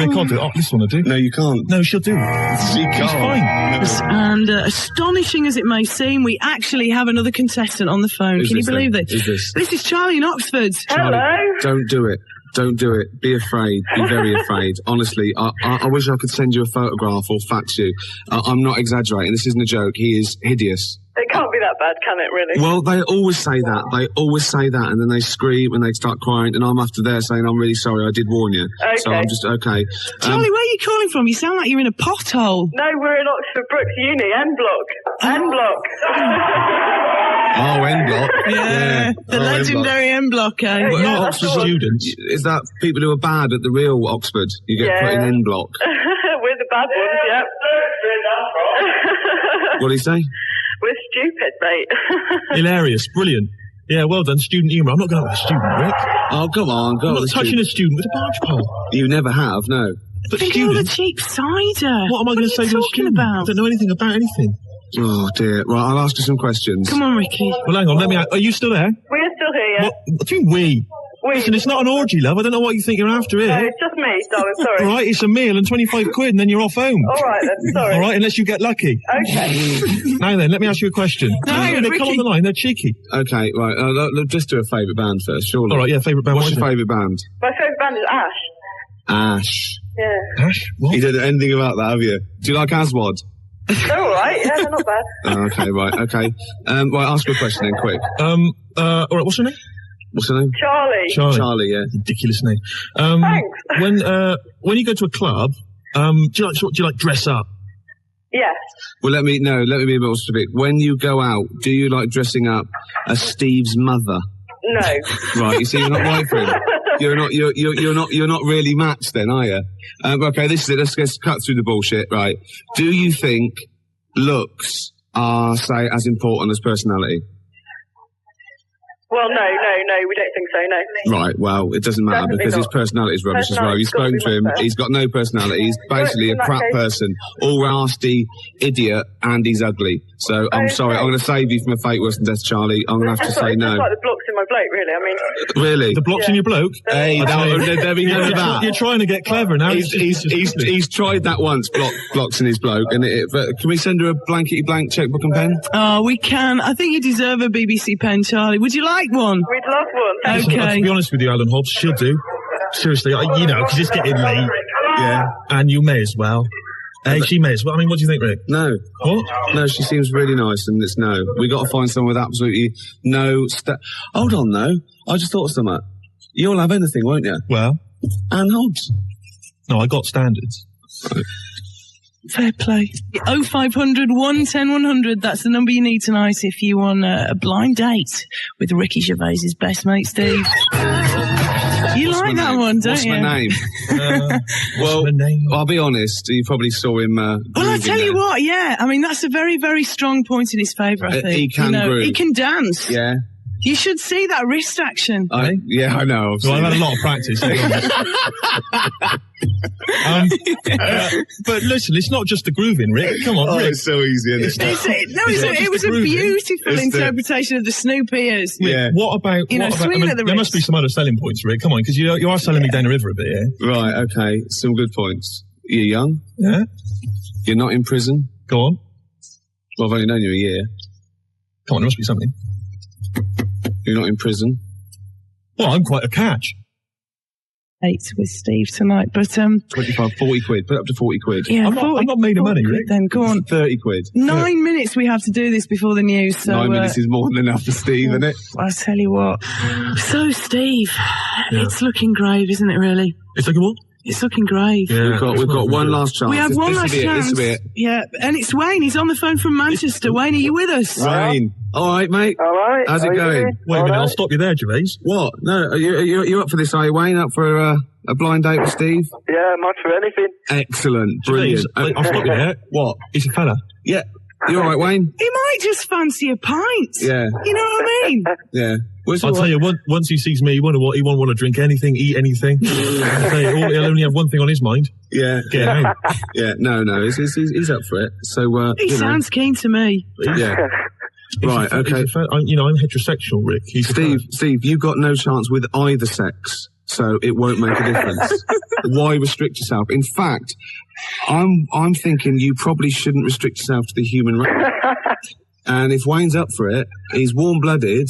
Rick, I'll do it. Oh, this one I do. No, you can't. No, she'll do. She can't. She's fine. And astonishing as it may seem, we actually have another contestant on the phone. Can you believe this? Who's this? This is Charlie in Oxford. Hello. Don't do it. Don't do it. Be afraid. Be very afraid. Honestly, I wish I could send you a photograph or fax you. I'm not exaggerating. This isn't a joke. He is hideous. It can't be that bad, can it, really? Well, they always say that. They always say that, and then they scream and they start crying, and I'm after there saying, I'm really sorry, I did warn you. Okay. So I'm just, okay. Charlie, where are you calling from? You sound like you're in a pothole. No, we're in Oxford Brookes Uni, N Block. N Block. Oh, N Block. Yeah. The legendary N Block, eh? Well, not Oxford students. Is that people who are bad at the real Oxford? You get put in N Block. We're the bad ones, yep. What do you say? We're stupid, mate. Hilarious. Brilliant. Yeah, well done. Student humour. I'm not going to have a student, Rick. Oh, come on. I'm not touching a student with a barge pole. You never have, no. But Think of all the students, cheap cider. what am I going to say to a talking student? about? I don't know anything about anything. Oh dear. Right, I'll ask you some questions. Come on, Ricky. Well, hang on, are you still there? We're still here, yeah. What do you mean we? Listen, it's not an orgy, love. I don't know what you think you're after here. No, it's just me, darling, sorry. All right, it's a meal and 25 quid and then you're off home. All right then, sorry. All right, unless you get lucky. Okay. Now then, let me ask you a question. No, They come on the line, they're cheeky. Okay, right. Just do a favourite band first, surely. All right, yeah, favourite band. What's your favourite band? My favourite band is Ash. Ash. Yeah. Ash? What? You don't know anything about that, have you? Do you like Aswad? They're all right, yeah, they're not bad. Oh, okay, right, okay. Right, ask her a question then, quick. All right, what's her name? What's her name? Charlie. Charlie, yeah. Ridiculous name. Thanks. When you go to a club, do you like dress up? Yes. Well, let me be a bit more specific. When you go out, do you like dressing up as Steve's mother? No. Right, you see, you're not right for him. You're not really matched then, are you? Okay, this is it. Let's cut through the bullshit, right? Do you think looks are, say, as important as personality? Well, no, we don't think so, no. Right, well, it doesn't matter Definitely because his not. personality is rubbish as well. You've spoken Personality's to him, gotta be much he's got no personality, he's basically a in that crap case- person, all nasty, idiot, and he's ugly. So, I'm sorry, I'm going to save you from a fate worse than death, Charlie. I'm going to have to say It's no. just like the blocks in my bloke, really, I mean... Really? The blocks in your bloke? Hey, there be none of that. You're trying to get clever now. He's tried that once, blocks in his bloke, and but can we send her a blankety blank checkbook and pen? Oh, we can. I think you deserve a BBC pen, Charlie. Would you like one? We'd love one, thank you. To be honest with you, Alan Hobbs, she'll do. Seriously, because it's getting late. Yeah. And you may as well. Hey, she may as well. I mean, what do you think, Rick? No. What? No, she seems really nice, and it's no. We got to find someone with absolutely no... Hold on, though. I just thought of something. You'll have anything, won't you? Well? Anne Hobbs. No, I got standards. Fair play. 0500 110 100. That's the number you need tonight if you want a blind date with Ricky Gervais's best mate, Steve. You like that one, don't you? What's my name? Well, I'll be honest. You probably saw him. Well, I tell you what, yeah. I mean, that's a very, very strong point in his favour, I think. He can groove. He can dance. Yeah. You should see that wrist action. Yeah, I know. Well, I've had a lot of practice. But listen, it's not just the grooving, Rick. Come on, Rick. It's so easy, isn't it? It was a beautiful interpretation of the Snoop ears. Yeah. What about... swinging at the there wrist. must be some other selling points, Rick. Come on, because you are selling me down the river a bit, yeah? Right, okay. Some good points. You're young. Yeah. You're not in prison. Go on. Well, I've only known you a year. Come on, there must be something. You're not in prison. Well, I'm quite a catch. With Steve tonight, but 25, 40 quid. Put up to 40 quid. Yeah, I'm not made of money, Rick. Then go on. 30 quid. 9 minutes we have to do this before the news. So 9 minutes is more than enough for Steve, isn't it? I'll tell you what. So, Steve, it's looking grave, isn't it? Really? It's looking what? It's looking grave. Yeah, we've got one last chance. We have one last chance. This will be it. Yeah, and it's Wayne. He's on the phone from Manchester. Wayne, are you with us? Wayne. All right, mate. All right. How's it going? Wait a minute, I'll stop you there, Gervais. What? No, you're up for this, are you, Wayne? Up for a blind date with Steve? Yeah, much for anything. Excellent. Brilliant. Gervais, I'll stop you there. What? He's a fella. Yeah. You all right, Wayne? He might just fancy a pint. Yeah. You know what I mean? Yeah. I'll tell you, once he sees me, he won't want to drink anything, eat anything. I'll tell you, he'll only have one thing on his mind. Yeah. Get out. Yeah. No. He's up for it. So, he sounds keen to me. Yeah. Right. Okay. I'm heterosexual, Rick. Steve, you've got no chance with either sex, so it won't make a difference. Why restrict yourself? In fact, I'm thinking you probably shouldn't restrict yourself to the human race. And if Wayne's up for it, he's warm-blooded.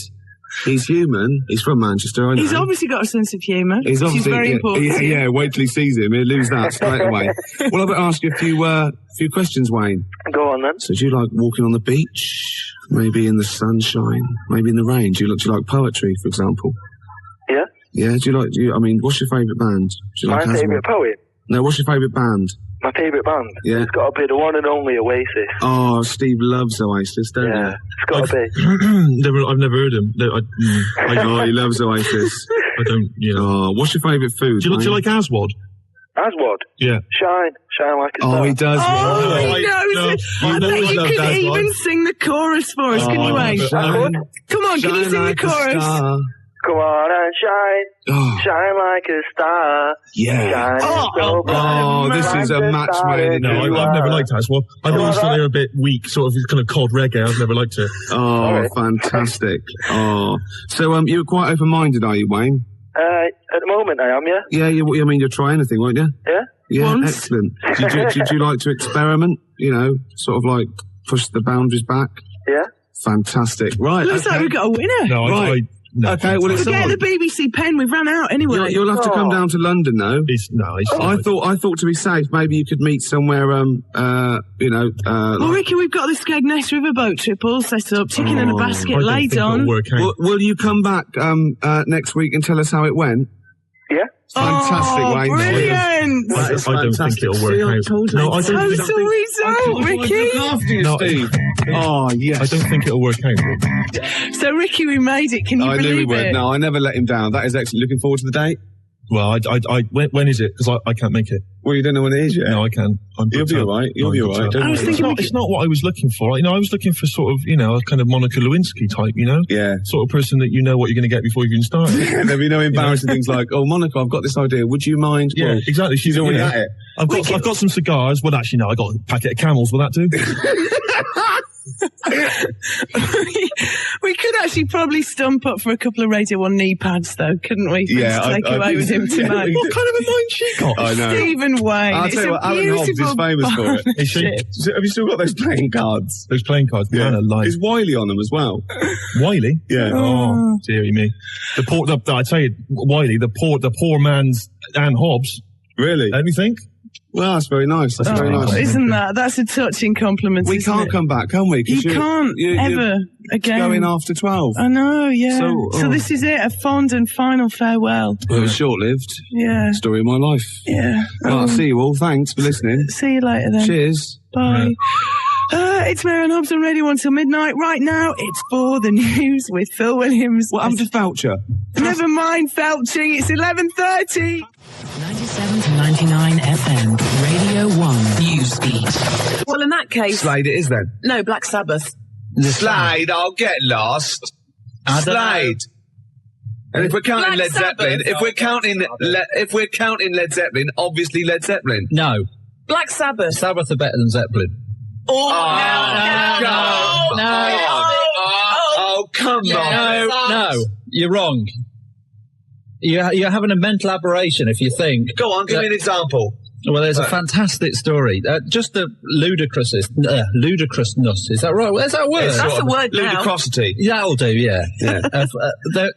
He's human. He's from Manchester, I know. He's obviously got a sense of humour. He's which is very important. Yeah, wait till he sees him. He'll lose that straight away. Well, I better ask you a few questions, Wayne. Go on, then. So do you like walking on the beach? Maybe in the sunshine? Maybe in the rain? Do you like poetry, for example? Yeah. Yeah, what's your favourite band? Do you like My favourite poet? No, what's your favourite band? My favourite band? Yeah. It's got to be the one and only Oasis. Oh, Steve loves Oasis, don't you? Yeah, it's got to be. I've never heard him. He loves Oasis. I don't, Oh, what's your favourite food? Do you like Aswad? Aswad? Yeah. Shine like a star. Oh, he does. Oh, he knows it. I bet you could even sing the chorus for us, can you, Wayne? Come on, can you sing the chorus? Come on and shine, shine like a star. Yeah. So bright, this is a like the match star made in No, that you I've never are. liked that as well. I've always thought they were a bit weak, sort of kind of cod reggae. I've never liked it. Oh, fantastic. So you were quite open-minded, are you, Wayne? At the moment I am, yeah. Yeah, I mean, you'll try anything, won't you? Yeah? Yeah, Once. excellent. Did you like to experiment? You know, sort of like push the boundaries back? Yeah. Fantastic. Right. Looks like we've got a winner. No, Right. no. Okay, well, it's Forget the BBC pen. We've run out anyway. You'll have to come down to London, though. I thought to be safe, maybe you could meet somewhere. Well, Ricky, we've got the Skegness Riverboat trip all set up, chicken in a basket laid on. Will you come back next week and tell us how it went? Yeah. Fantastic, Wayne. Brilliant! That is I don't think fantastic. it'll work out. No, I don't think. Total result, Ricky. After you, No, Steve. Oh, yes. I don't think it'll work out. So, Ricky, we made it. Can you I believe knew we would. it? No, I never let him down. That is excellent. Looking forward to the date. Well, when is it? Because I can't make it. Well, you don't know when it is yet. No, I can. You'll be all right. You'll be all right. Don't worry. It's not what I was looking for. You know, I was looking for sort of, you know, a kind of Monica Lewinsky type, you know? Yeah. Sort of person that you know what you're going to get before you even start. There'll be no embarrassing things like, oh, Monica, I've got this idea. Would you mind? Yeah, Well, exactly. She's already at it. I've got some cigars. Well, actually, no, I got a packet of Camels. Will that do? We could actually probably stump up for a couple of Radio 1 knee pads, though, couldn't we? Yeah, To take away with him tonight. What kind of a mind she got? I know. Stephen Wayne. I'll It's tell you a what, Alan Hobbs is beautiful famous for it. Is she? partnership. Have you still got those playing cards? Those playing cards, man alive. Is Wiley on them as well? Wiley? Yeah. Oh, dearie me. I tell you, Wiley, the poor man's Anne Hobbs. Really? Let me think. Well, that's very nice. That's very nice. Isn't that's a touching compliment? We isn't can't it? come back, can we? 'Cause You can't ever again. Going after 12. I know, yeah. So, this is it, a fond and final farewell. Well, it was short-lived. Yeah. Story of my life. Yeah. Well, I'll see you all. Thanks for listening. See you later then. Cheers. Bye. It's Mary and Hobbs on Radio 1 till midnight. Right now, it's for the news with Phil Williams. What happened to Felcher? Never mind felching. It's 11:30. 97 to 99 FM, Radio 1 Newsbeat. Well, in that case... Slade it is then. No, Black Sabbath. Slade, I'll get lost. Slade. And if we're counting Led Zeppelin, if we're counting Led Zeppelin, obviously Led Zeppelin. No. Black Sabbath. Sabbath are better than Zeppelin. Oh, Oh, come on. No, you're wrong. You're having a mental aberration if you think. Go on, give me an example. Well, there's a fantastic story. Just the ludicrousness. Is that right? Where's that word? That's a word now. Ludicrosity. That'll do, yeah.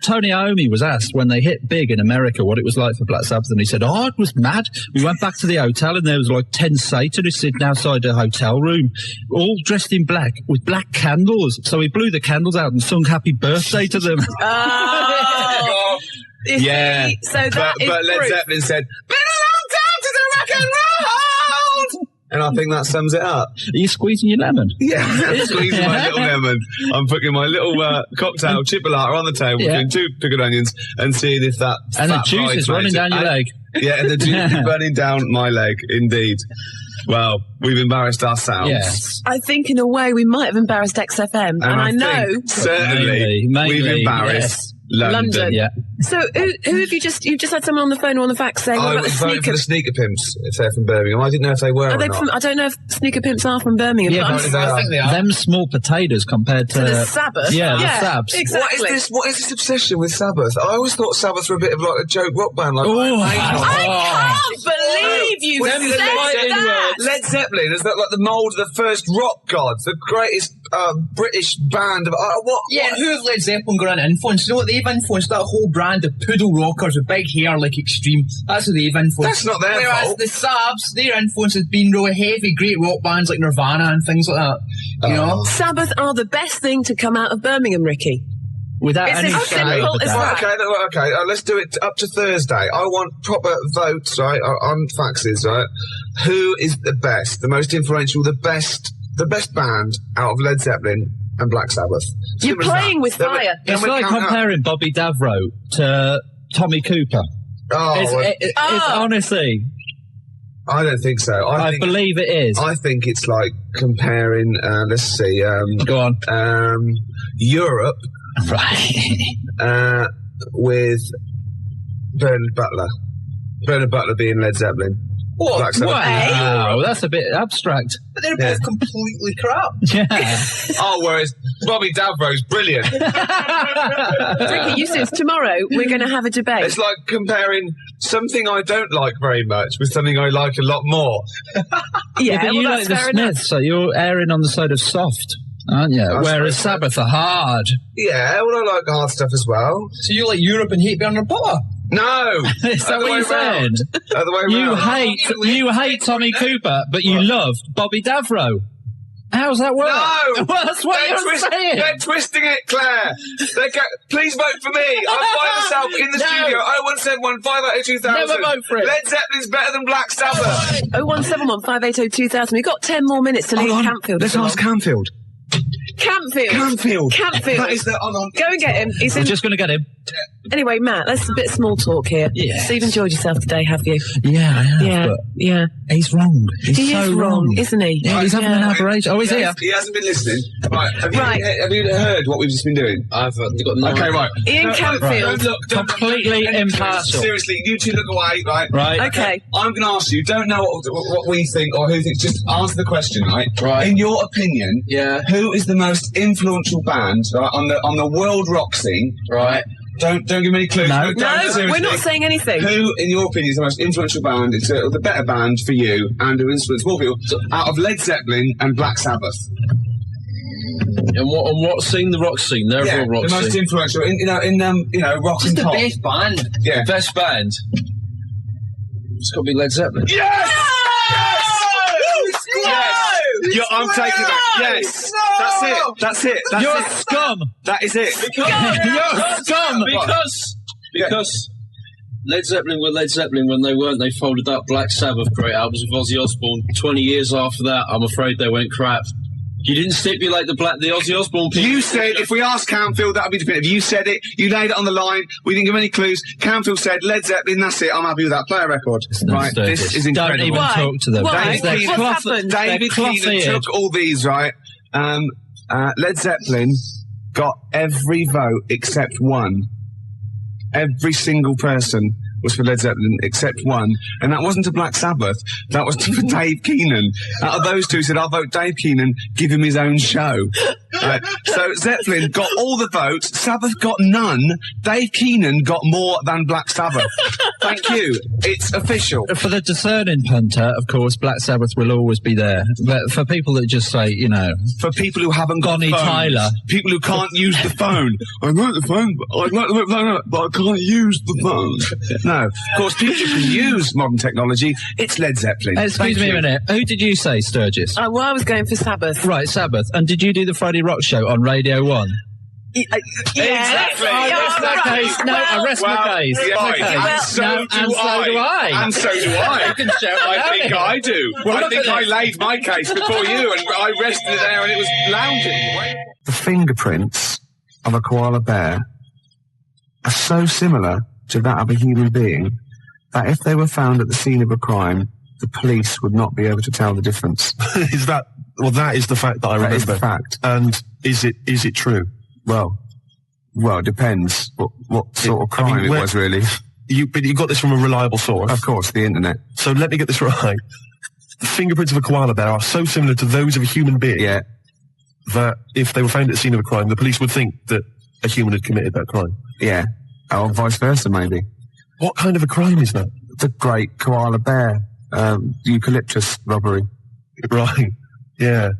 Tony Iommi was asked when they hit big in America what it was like for Black Sabbath, and he said, it was mad. We went back to the hotel, and there was like 10 Satanists sitting outside the hotel room, all dressed in black, with black candles. So he blew the candles out and sung Happy Birthday to them. Oh. Yeah. So that is but Led proof. Zeppelin said, been a long time to the rock and roll! And I think that sums it up. Are you squeezing your lemon? Yeah, I'm squeezing my little lemon. I'm putting my little cocktail chipolata on the table between two pickled onions and seeing if that and the juice is running down your leg. Yeah, and the juice is running down my leg, indeed. Well, we've embarrassed ourselves. Yes. I think in a way we might have embarrassed XFM. And I know... Certainly, mainly, we've embarrassed London. Yeah. So who have you've just had someone on the phone or on the fax saying I about was the voting for sneaker... the sneaker pimps if they're from Birmingham. I didn't know if they were Are or they not. from, I don't know if sneaker pimps are from Birmingham. Yeah, but but I think they are. them small potatoes compared to the Sabbath. Yeah, the Sabs. Exactly. What is this obsession with Sabbath? I always thought Sabbath were a bit of like a joke rock band. Like I can't believe you Well, said that. Led Zeppelin is that like the mould of the first rock gods, the greatest British band of what? Yeah, who have Led Zeppelin got an influence? You know what they've influenced? That whole brand of poodle rockers with big hair like Extreme. That's what they've influenced. That's not their Whereas fault. the Sabs, their influence has been really heavy, great rock bands like Nirvana and things like that. You know? Sabbath are the best thing to come out of Birmingham, Ricky. Without It's any as simple as that. Okay, let's do it up to Thursday. I want proper votes, right, on faxes, right? Who is the best, the most influential, the best band out of Led Zeppelin and Black Sabbath? You're playing with fire. It's like comparing Bobby Davro to Tommy Cooper. It's honestly... I don't think so. I believe it is. I think it's like comparing, let's see. Go on. Europe. Right. with Bernard Butler. Bernard Butler being Led Zeppelin. What? Wow, that's a bit abstract. But they're both completely crap. Yeah. Oh, whereas Bobby Davro's brilliant. Ricky, you said tomorrow we're going to have a debate. It's like comparing something I don't like very much with something I like a lot more. Yeah, but you well, like that's the fair enough. Smiths, so you're erring on the side of soft, aren't you? Whereas Sabbath are hard. Yeah, well, I like hard stuff as well. So you like Europe and hate Bernard Potter? No! Is that what you said? Other way round. You hate Tommy Cooper, but you love Bobby Davro. How's that work? No! Well, that's what you're saying. They're twisting it, Claire. Please vote for me. I'm by myself in the studio. 0171 580 2000. Never vote for it. Led Zeppelin's better than Black Sabbath. 0171 580 2000. We've got 10 more minutes to leave Campfield. Let's ask Campfield. Campfield. That is the... Go and get him. We're just going to get him. Anyway, Matt, let's a bit of small talk here. Yeah. So you've enjoyed yourself today, have you? Yeah, I have. Yeah, but yeah. He's wrong. He is wrong, isn't he? Yeah, he's having an aberration. Oh, he's here. He hasn't been listening. Right. Have you heard what we've just been doing? I've got no Okay, right. Ian Campfield. Completely impartial. Seriously, you two look away, right? Right. Okay. I'm going to ask you, don't know what we think or who thinks, just answer the question, right? Right. In your opinion, Yeah. who is the most influential band on the world rock scene? Right. Don't give me any clues. No. We're not saying anything. Who, in your opinion, is the most influential band? It's the better band for you and who influenced more people out of Led Zeppelin and Black Sabbath. And what scene? The rock scene. They're all rock the most scene. influential in rock Just and the pop. best band. Yeah. Best band. It's got to be Led Zeppelin. Yes! I'm taking that. Yes. That's it. You're scum. That is it. You're scum. Because Led Zeppelin were Led Zeppelin when they weren't. They folded up Black Sabbath, great albums with Ozzy Osbourne. 20 years after that, I'm afraid they went crap. You didn't stipulate the Ozzy Osbourne people. You said if we asked Campfield, that would be definitive. You said it. You laid it on the line. We didn't give any clues. Campfield said Led Zeppelin. That's it. I'm happy with that. Play a record. Right. This is incredible. Don't even talk to them. Why? What's happened? David Keenan took all these, right? Led Zeppelin got every vote except one. Every single person was for Led Zeppelin except one, and that wasn't to Black Sabbath, that was for Dave Keenan. Out of those two, said, I'll vote Dave Keenan, give him his own show. So Zeppelin got all the votes, Sabbath got none, Dave Keenan got more than Black Sabbath. Thank you. It's official. For the discerning punter, of course, Black Sabbath will always be there. But for people that just say, for people who haven't got Bonnie phones, Tyler, people who can't use the phone. I like the phone, but I can't use the phone. No, of course, people who can use modern technology, it's Led Zeppelin. Excuse me a minute. Who did you say, Sturgis? Well, I was going for Sabbath. Right, Sabbath. And did you do the Friday Rock Show on Radio 1? Exactly. I rest my case. And so do I. And so do I. You can shout, I think I do. Well, I think I laid my case before you, and I rested it there, and it was lounging. The fingerprints of a koala bear are so similar to that of a human being that if they were found at the scene of a crime, the police would not be able to tell the difference. That is the fact that I remember. That is the fact. And is it true? Well, it depends what sort of crime it was, really. But you got this from a reliable source. Of course, the internet. So let me get this right. The fingerprints of a koala bear are so similar to those of a human being that if they were found at the scene of a crime, the police would think that a human had committed that crime. Yeah. Or vice versa, maybe. What kind of a crime is that? The great koala bear eucalyptus robbery. Right. Yeah.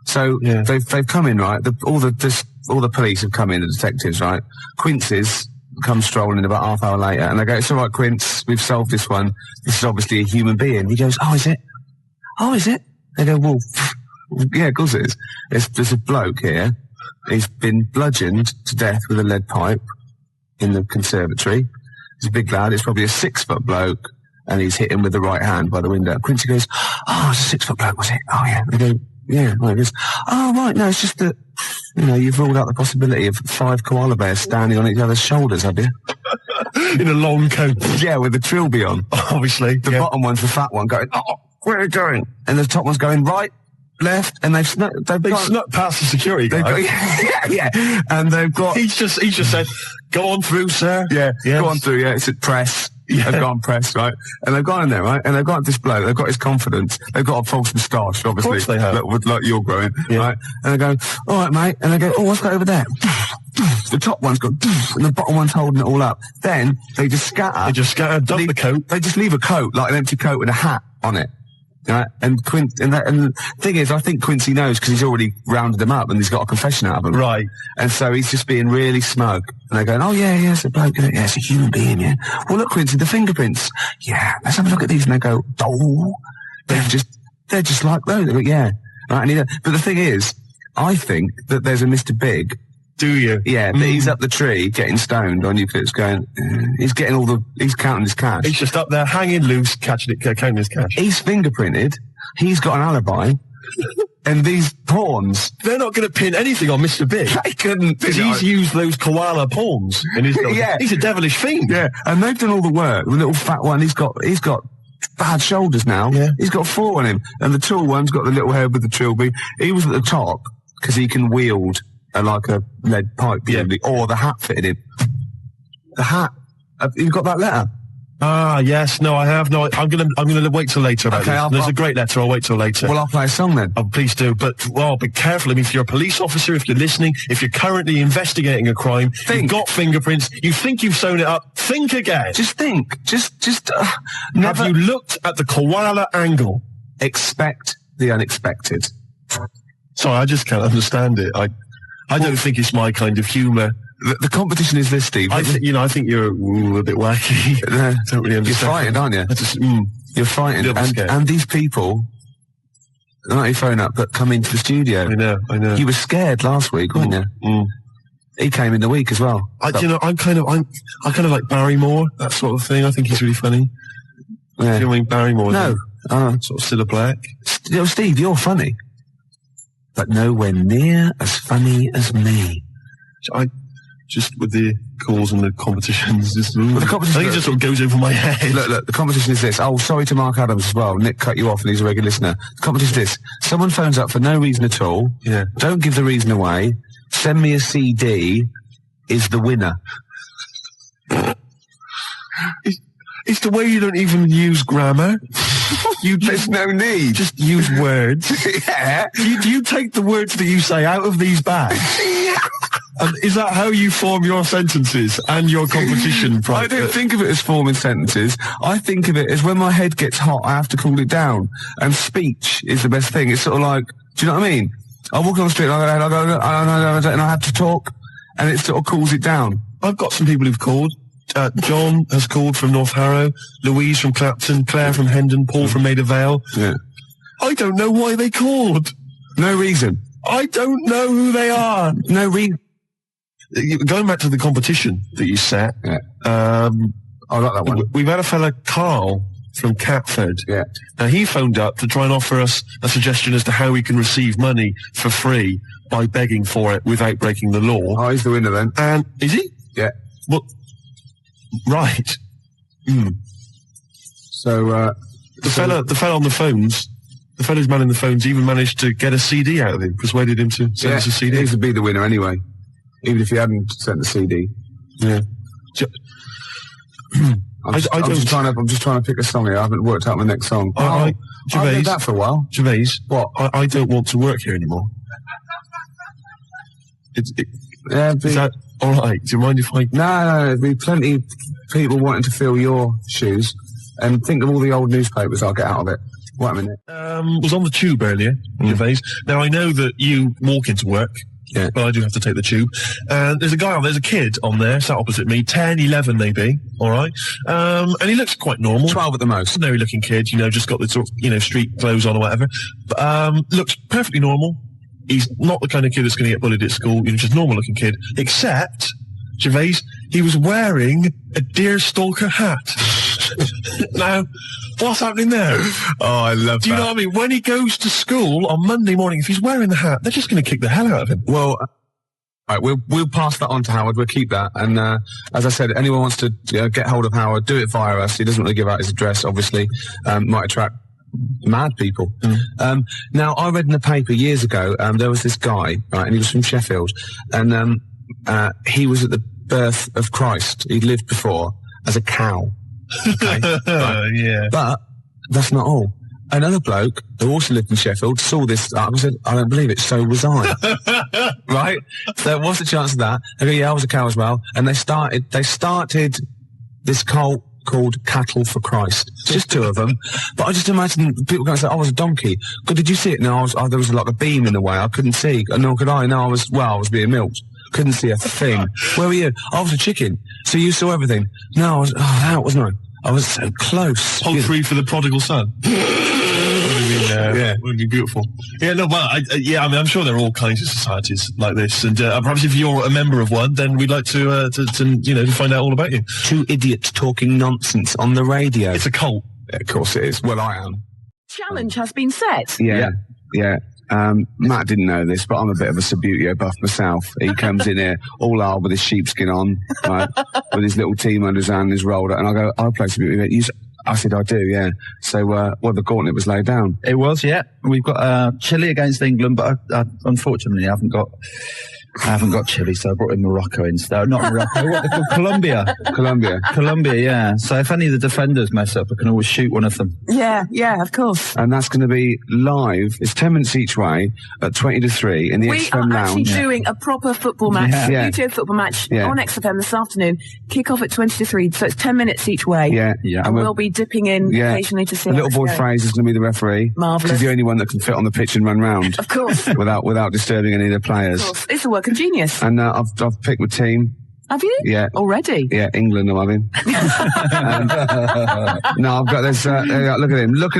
So they've come in, right? All the police have come in, the detectives, right? Quincy's come strolling about half hour later, and they go, "It's all right, Quince, we've solved this one. This is obviously a human being." He goes, "Oh, is it? Oh, is it?" They go, "Well, yeah, of course it is. There's a bloke here. He's been bludgeoned to death with a lead pipe in the conservatory. He's a big lad. It's probably a 6-foot bloke, and he's hit him with the right hand by the window." Quincy goes, "Oh, it's a 6-foot bloke, was it? Oh, yeah." They go, "Yeah." Well, he goes, "Oh, right, no, it's just that, you've ruled out the possibility of 5 koala bears standing on each other's shoulders, have you?" In a long coat. Yeah, with the trilby on. Obviously. The bottom one's the fat one going, "Oh, where are you going?" And the top one's going, "Right." left, and they've snuck past the security guy. Yeah, and they've got. He's just said, "Go on through, sir." Yeah, go on through. Yeah, it's at press. Yeah. They've gone press, right? And they've gone in there, right? And they've got this bloke. They've got his confidence. They've got a false moustache, obviously. Of course they have. Like you're growing, right? And they go, "All right, mate." And they go, "Oh, what's that over there?" The top one's got, and the bottom one's holding it all up. Then they just scatter. Dump the coat. They just leave a coat, like an empty coat with a hat on it. Right? And the thing is, I think Quincy knows because he's already rounded them up and he's got a confession out of them. Right. And so he's just being really smug. And they're going, "Oh yeah, it's a bloke, isn't it? Yeah, it's a human being, yeah. Well, look, Quincy, the fingerprints. Yeah, let's have a look at these." And they go, "Oh, they're just like those." They go, "Yeah." Right. And but the thing is, I think that there's a Mr. Big. Do you? Yeah, but he's up the tree getting stoned on Eucalyptus going, he's getting he's counting his cash. He's just up there hanging loose, counting his cash. He's fingerprinted, he's got an alibi, and these pawns. They're not going to pin anything on Mr. Big. They couldn't. Because he's used those koala pawns in his yeah. He's a devilish fiend. Yeah, and they've done all the work. The little fat one, he's got bad shoulders now. Yeah. He's got 4 on him. And the tall one's got the little head with the trilby. He was at the top because he can wield like a lead pipe, or the hat fitted him. The hat. You've got that letter? Ah, yes. No, I have. No, I'm gonna wait till later about this. There's a great letter. I'll wait till later. Well, I'll play a song then. Oh, please do. But, be careful. I mean, if you're a police officer, if you're listening, if you're currently investigating a crime, you've got fingerprints, you think you've sewn it up, think again. Just think. Have you looked at the koala angle? Expect the unexpected. Sorry, I just can't understand it. I don't think it's my kind of humour. The competition is this, Steve. I think you're a bit wacky. Don't really understand. You're frightened, aren't you? You're frightened. And these people, not your phone up, but come into the studio. I know. You were scared last week, weren't you? Mm. He came in the week as well. I kind of like Barrymore, that sort of thing. I think he's really funny. Yeah. Do you know what I mean? Barrymore. No. Sort of Cilla Black. Steve, you're funny. But nowhere near as funny as me. Just with the calls and the competitions, the competition, I think it just sort of goes over my head. Look, the competition is this. Oh, sorry to Mark Adams as well. Nick cut you off and he's a regular listener. The competition is this. Someone phones up for no reason at all. Yeah. Don't give the reason away. Send me a CD is the winner. It's the way you don't even use grammar. There's no need. Just use words. Yeah. You take the words that you say out of these bags. Yeah. And is that how you form your sentences and your competition? I don't think of it as forming sentences. I think of it as when my head gets hot, I have to cool it down. And speech is the best thing. It's sort of like, do you know what I mean? I walk on the street and I have to talk, and it sort of cools it down. I've got some people who've called. John has called from North Harrow, Louise from Clapton, Claire from Hendon, Paul from Maida Vale. Yeah. I don't know why they called. No reason. I don't know who they are. No reason. Going back to the competition that you set, I like that one. We've had a fella, Karl, from Catford. Yeah. Now, he phoned up to try and offer us a suggestion as to how we can receive money for free by begging for it without breaking the law. Oh, he's the winner then. And is he? Yeah. Well, right. So, the fella on the phones, the fella's manning the phones even managed to get a CD out of him, persuaded him to send us a CD. He would be the winner anyway, even if he hadn't sent the CD. Yeah. I'm just trying to pick a song here. I haven't worked out my next song. Gervais, I did that for a while. Gervais, what? I don't want to work here anymore. Is that all right? Do you mind if I... No, there'd be plenty of people wanting to fill your shoes. And think of all the old newspapers I'll get out of it. Wait a minute. Was on the tube earlier, Gervais. Now, I know that you walk into work, but I do have to take the tube. And there's a kid on there, sat opposite me, 10, 11 maybe, all right? And he looks quite normal. 12 at the most. Ordinary looking kid, just got the sort of, street clothes on or whatever. But, looks perfectly normal. He's not the kind of kid that's going to get bullied at school, just normal looking kid. Except, Gervais, he was wearing a deerstalker hat. Now, what's happening there? Oh, I love that. Do you know what I mean? When he goes to school on Monday morning, if he's wearing the hat, they're just going to kick the hell out of him. Well, right, we'll pass that on to Howard. We'll keep that. And as I said, anyone wants to get hold of Howard, do it via us. He doesn't want to give out his address, obviously. Might attract mad people. Now, I read in the paper years ago, there was this guy, right, and he was from Sheffield, and he was at the birth of Christ. He'd lived before as a cow. Okay? Right. Yeah. But that's not all. Another bloke who also lived in Sheffield saw this article and said, I don't believe it, so was I. Right? So what's the chance of that? I go, yeah, I was a cow as well. And they started this cult called Cattle for Christ. It's just two of them. But I just imagine people going to say, I was a donkey. God, did you see it? No, there was like a beam in the way. I couldn't see. Nor could I. No, I was being milked. Couldn't see a thing. Where were you? I was a chicken. So you saw everything. No, I was out, wasn't I? I was so close. Hold free for the prodigal son. Would be beautiful. Yeah, no, well, I'm sure there are all kinds of societies like this, and perhaps if you're a member of one, then we'd like to find out all about you. Two idiots talking nonsense on the radio. It's a cult. Yeah, of course it is. Well, I am. Challenge has been set. Yeah. Matt didn't know this, but I'm a bit of a Subbuteo buff myself. He comes in here all hard with his sheepskin on, right, with his little team under his hand, his rolled up, and I go, I play Subbuteo. I said, I do, yeah. So, the gauntlet was laid down. It was, yeah. We've got Chile against England, but I unfortunately haven't got Chile, so I brought in Morocco instead. Not Morocco, what they call Colombia. Colombia, yeah. So if any of the defenders mess up, I can always shoot one of them. Yeah, of course. And that's going to be live. It's 10 minutes each way at 20 to 3 in the XFM Lounge. We are actually doing a proper football match, YouTube football match on XFM this afternoon. Kick off at 20 to 3, so it's 10 minutes each way. Yeah. And we'll be dipping in occasionally to see the little boy Fraser is going to be the referee. Marvellous. He's the only one that can fit on the pitch and run round. Of course. without disturbing any of the players. Of course. It's a work of genius. And I've picked my team. Have you? Yeah. Already? Yeah, England I'm having. No, I've got this, look at him. Look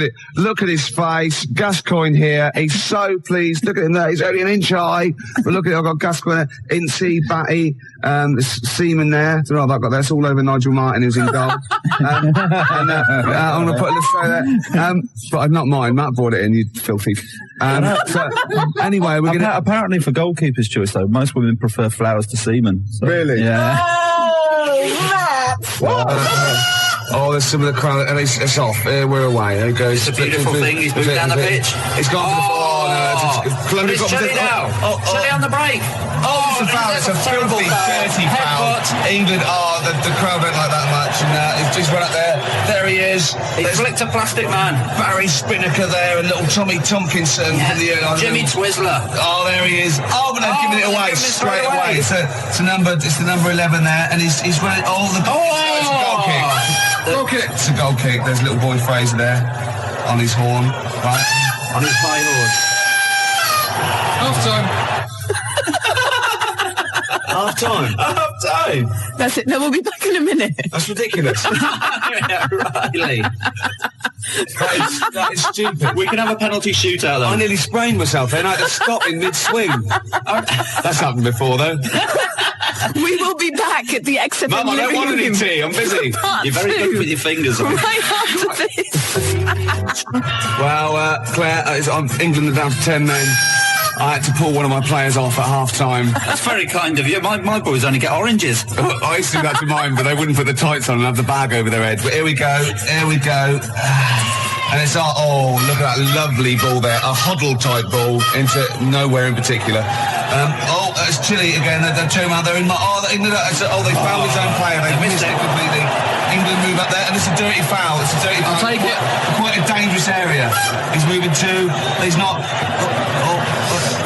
at his face. Gascoigne here. He's so pleased. Look at him there. He's only an inch high. But look at it. I've got Gascoigne there. Incy, Batty, Seaman there. I don't know if I've got this all over Nigel Martin who's in goal. I'm going to put a little there. But not mine. Matt brought it in, you filthy. So, anyway, we're going to... Apparently for goalkeeper's choice, though, most women prefer flowers to semen. So, really? Yeah. There's some of the crowd, and it's off. We're away. There it goes. It's a beautiful thing. He's moved down the pitch. It's gone for the... It's Chile now. Chile on the break. It's a foul. It's a filthy, dirty foul. England, the crowd don't like that much, and he's just run up there. There he is. He flicked a plastic man. Barry Spinnaker there, and little Tommy Tompkinson from the... Jimmy Twizzler. Oh, there he is. Oh, but they've given it away straight away. It's the number 11 there, and he's running... It's a goal kick. It's a goal kick. There's little boy Fraser there on his horn, right? On his high horse. Half time. That's it. No, we'll be back in a minute. That's ridiculous. Riley. That is stupid. We can have a penalty shootout, though. I nearly sprained myself then. I had to stop in mid-swing. That's happened before, though. We will be back at the XFM Mum, I don't want any tea. I'm busy. You're very good with your fingers. Right after this. Well, Claire, England are down to 10 men. I had to pull one of my players off at half-time. That's very kind of you. My boys only get oranges. I used to do that to mine, but they wouldn't put the tights on and have the bag over their head. But here we go. And it's look at that lovely ball there. A huddle-type ball into nowhere in particular. It's Chile again. They're showing out there. They found his own player. They missed it completely. England move up there, and it's a dirty foul. I'll take it. Quite a dangerous area. He's moving two. He's not...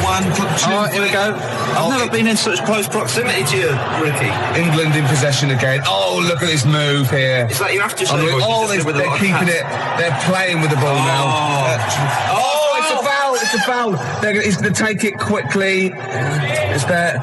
One, two, here we go. I've never been in such close proximity to you, Ricky. England in possession again. Oh, look at this move here. It's like you have to show they're keeping it. They're playing with the ball now. It's a foul. He's going to take it quickly. It's there.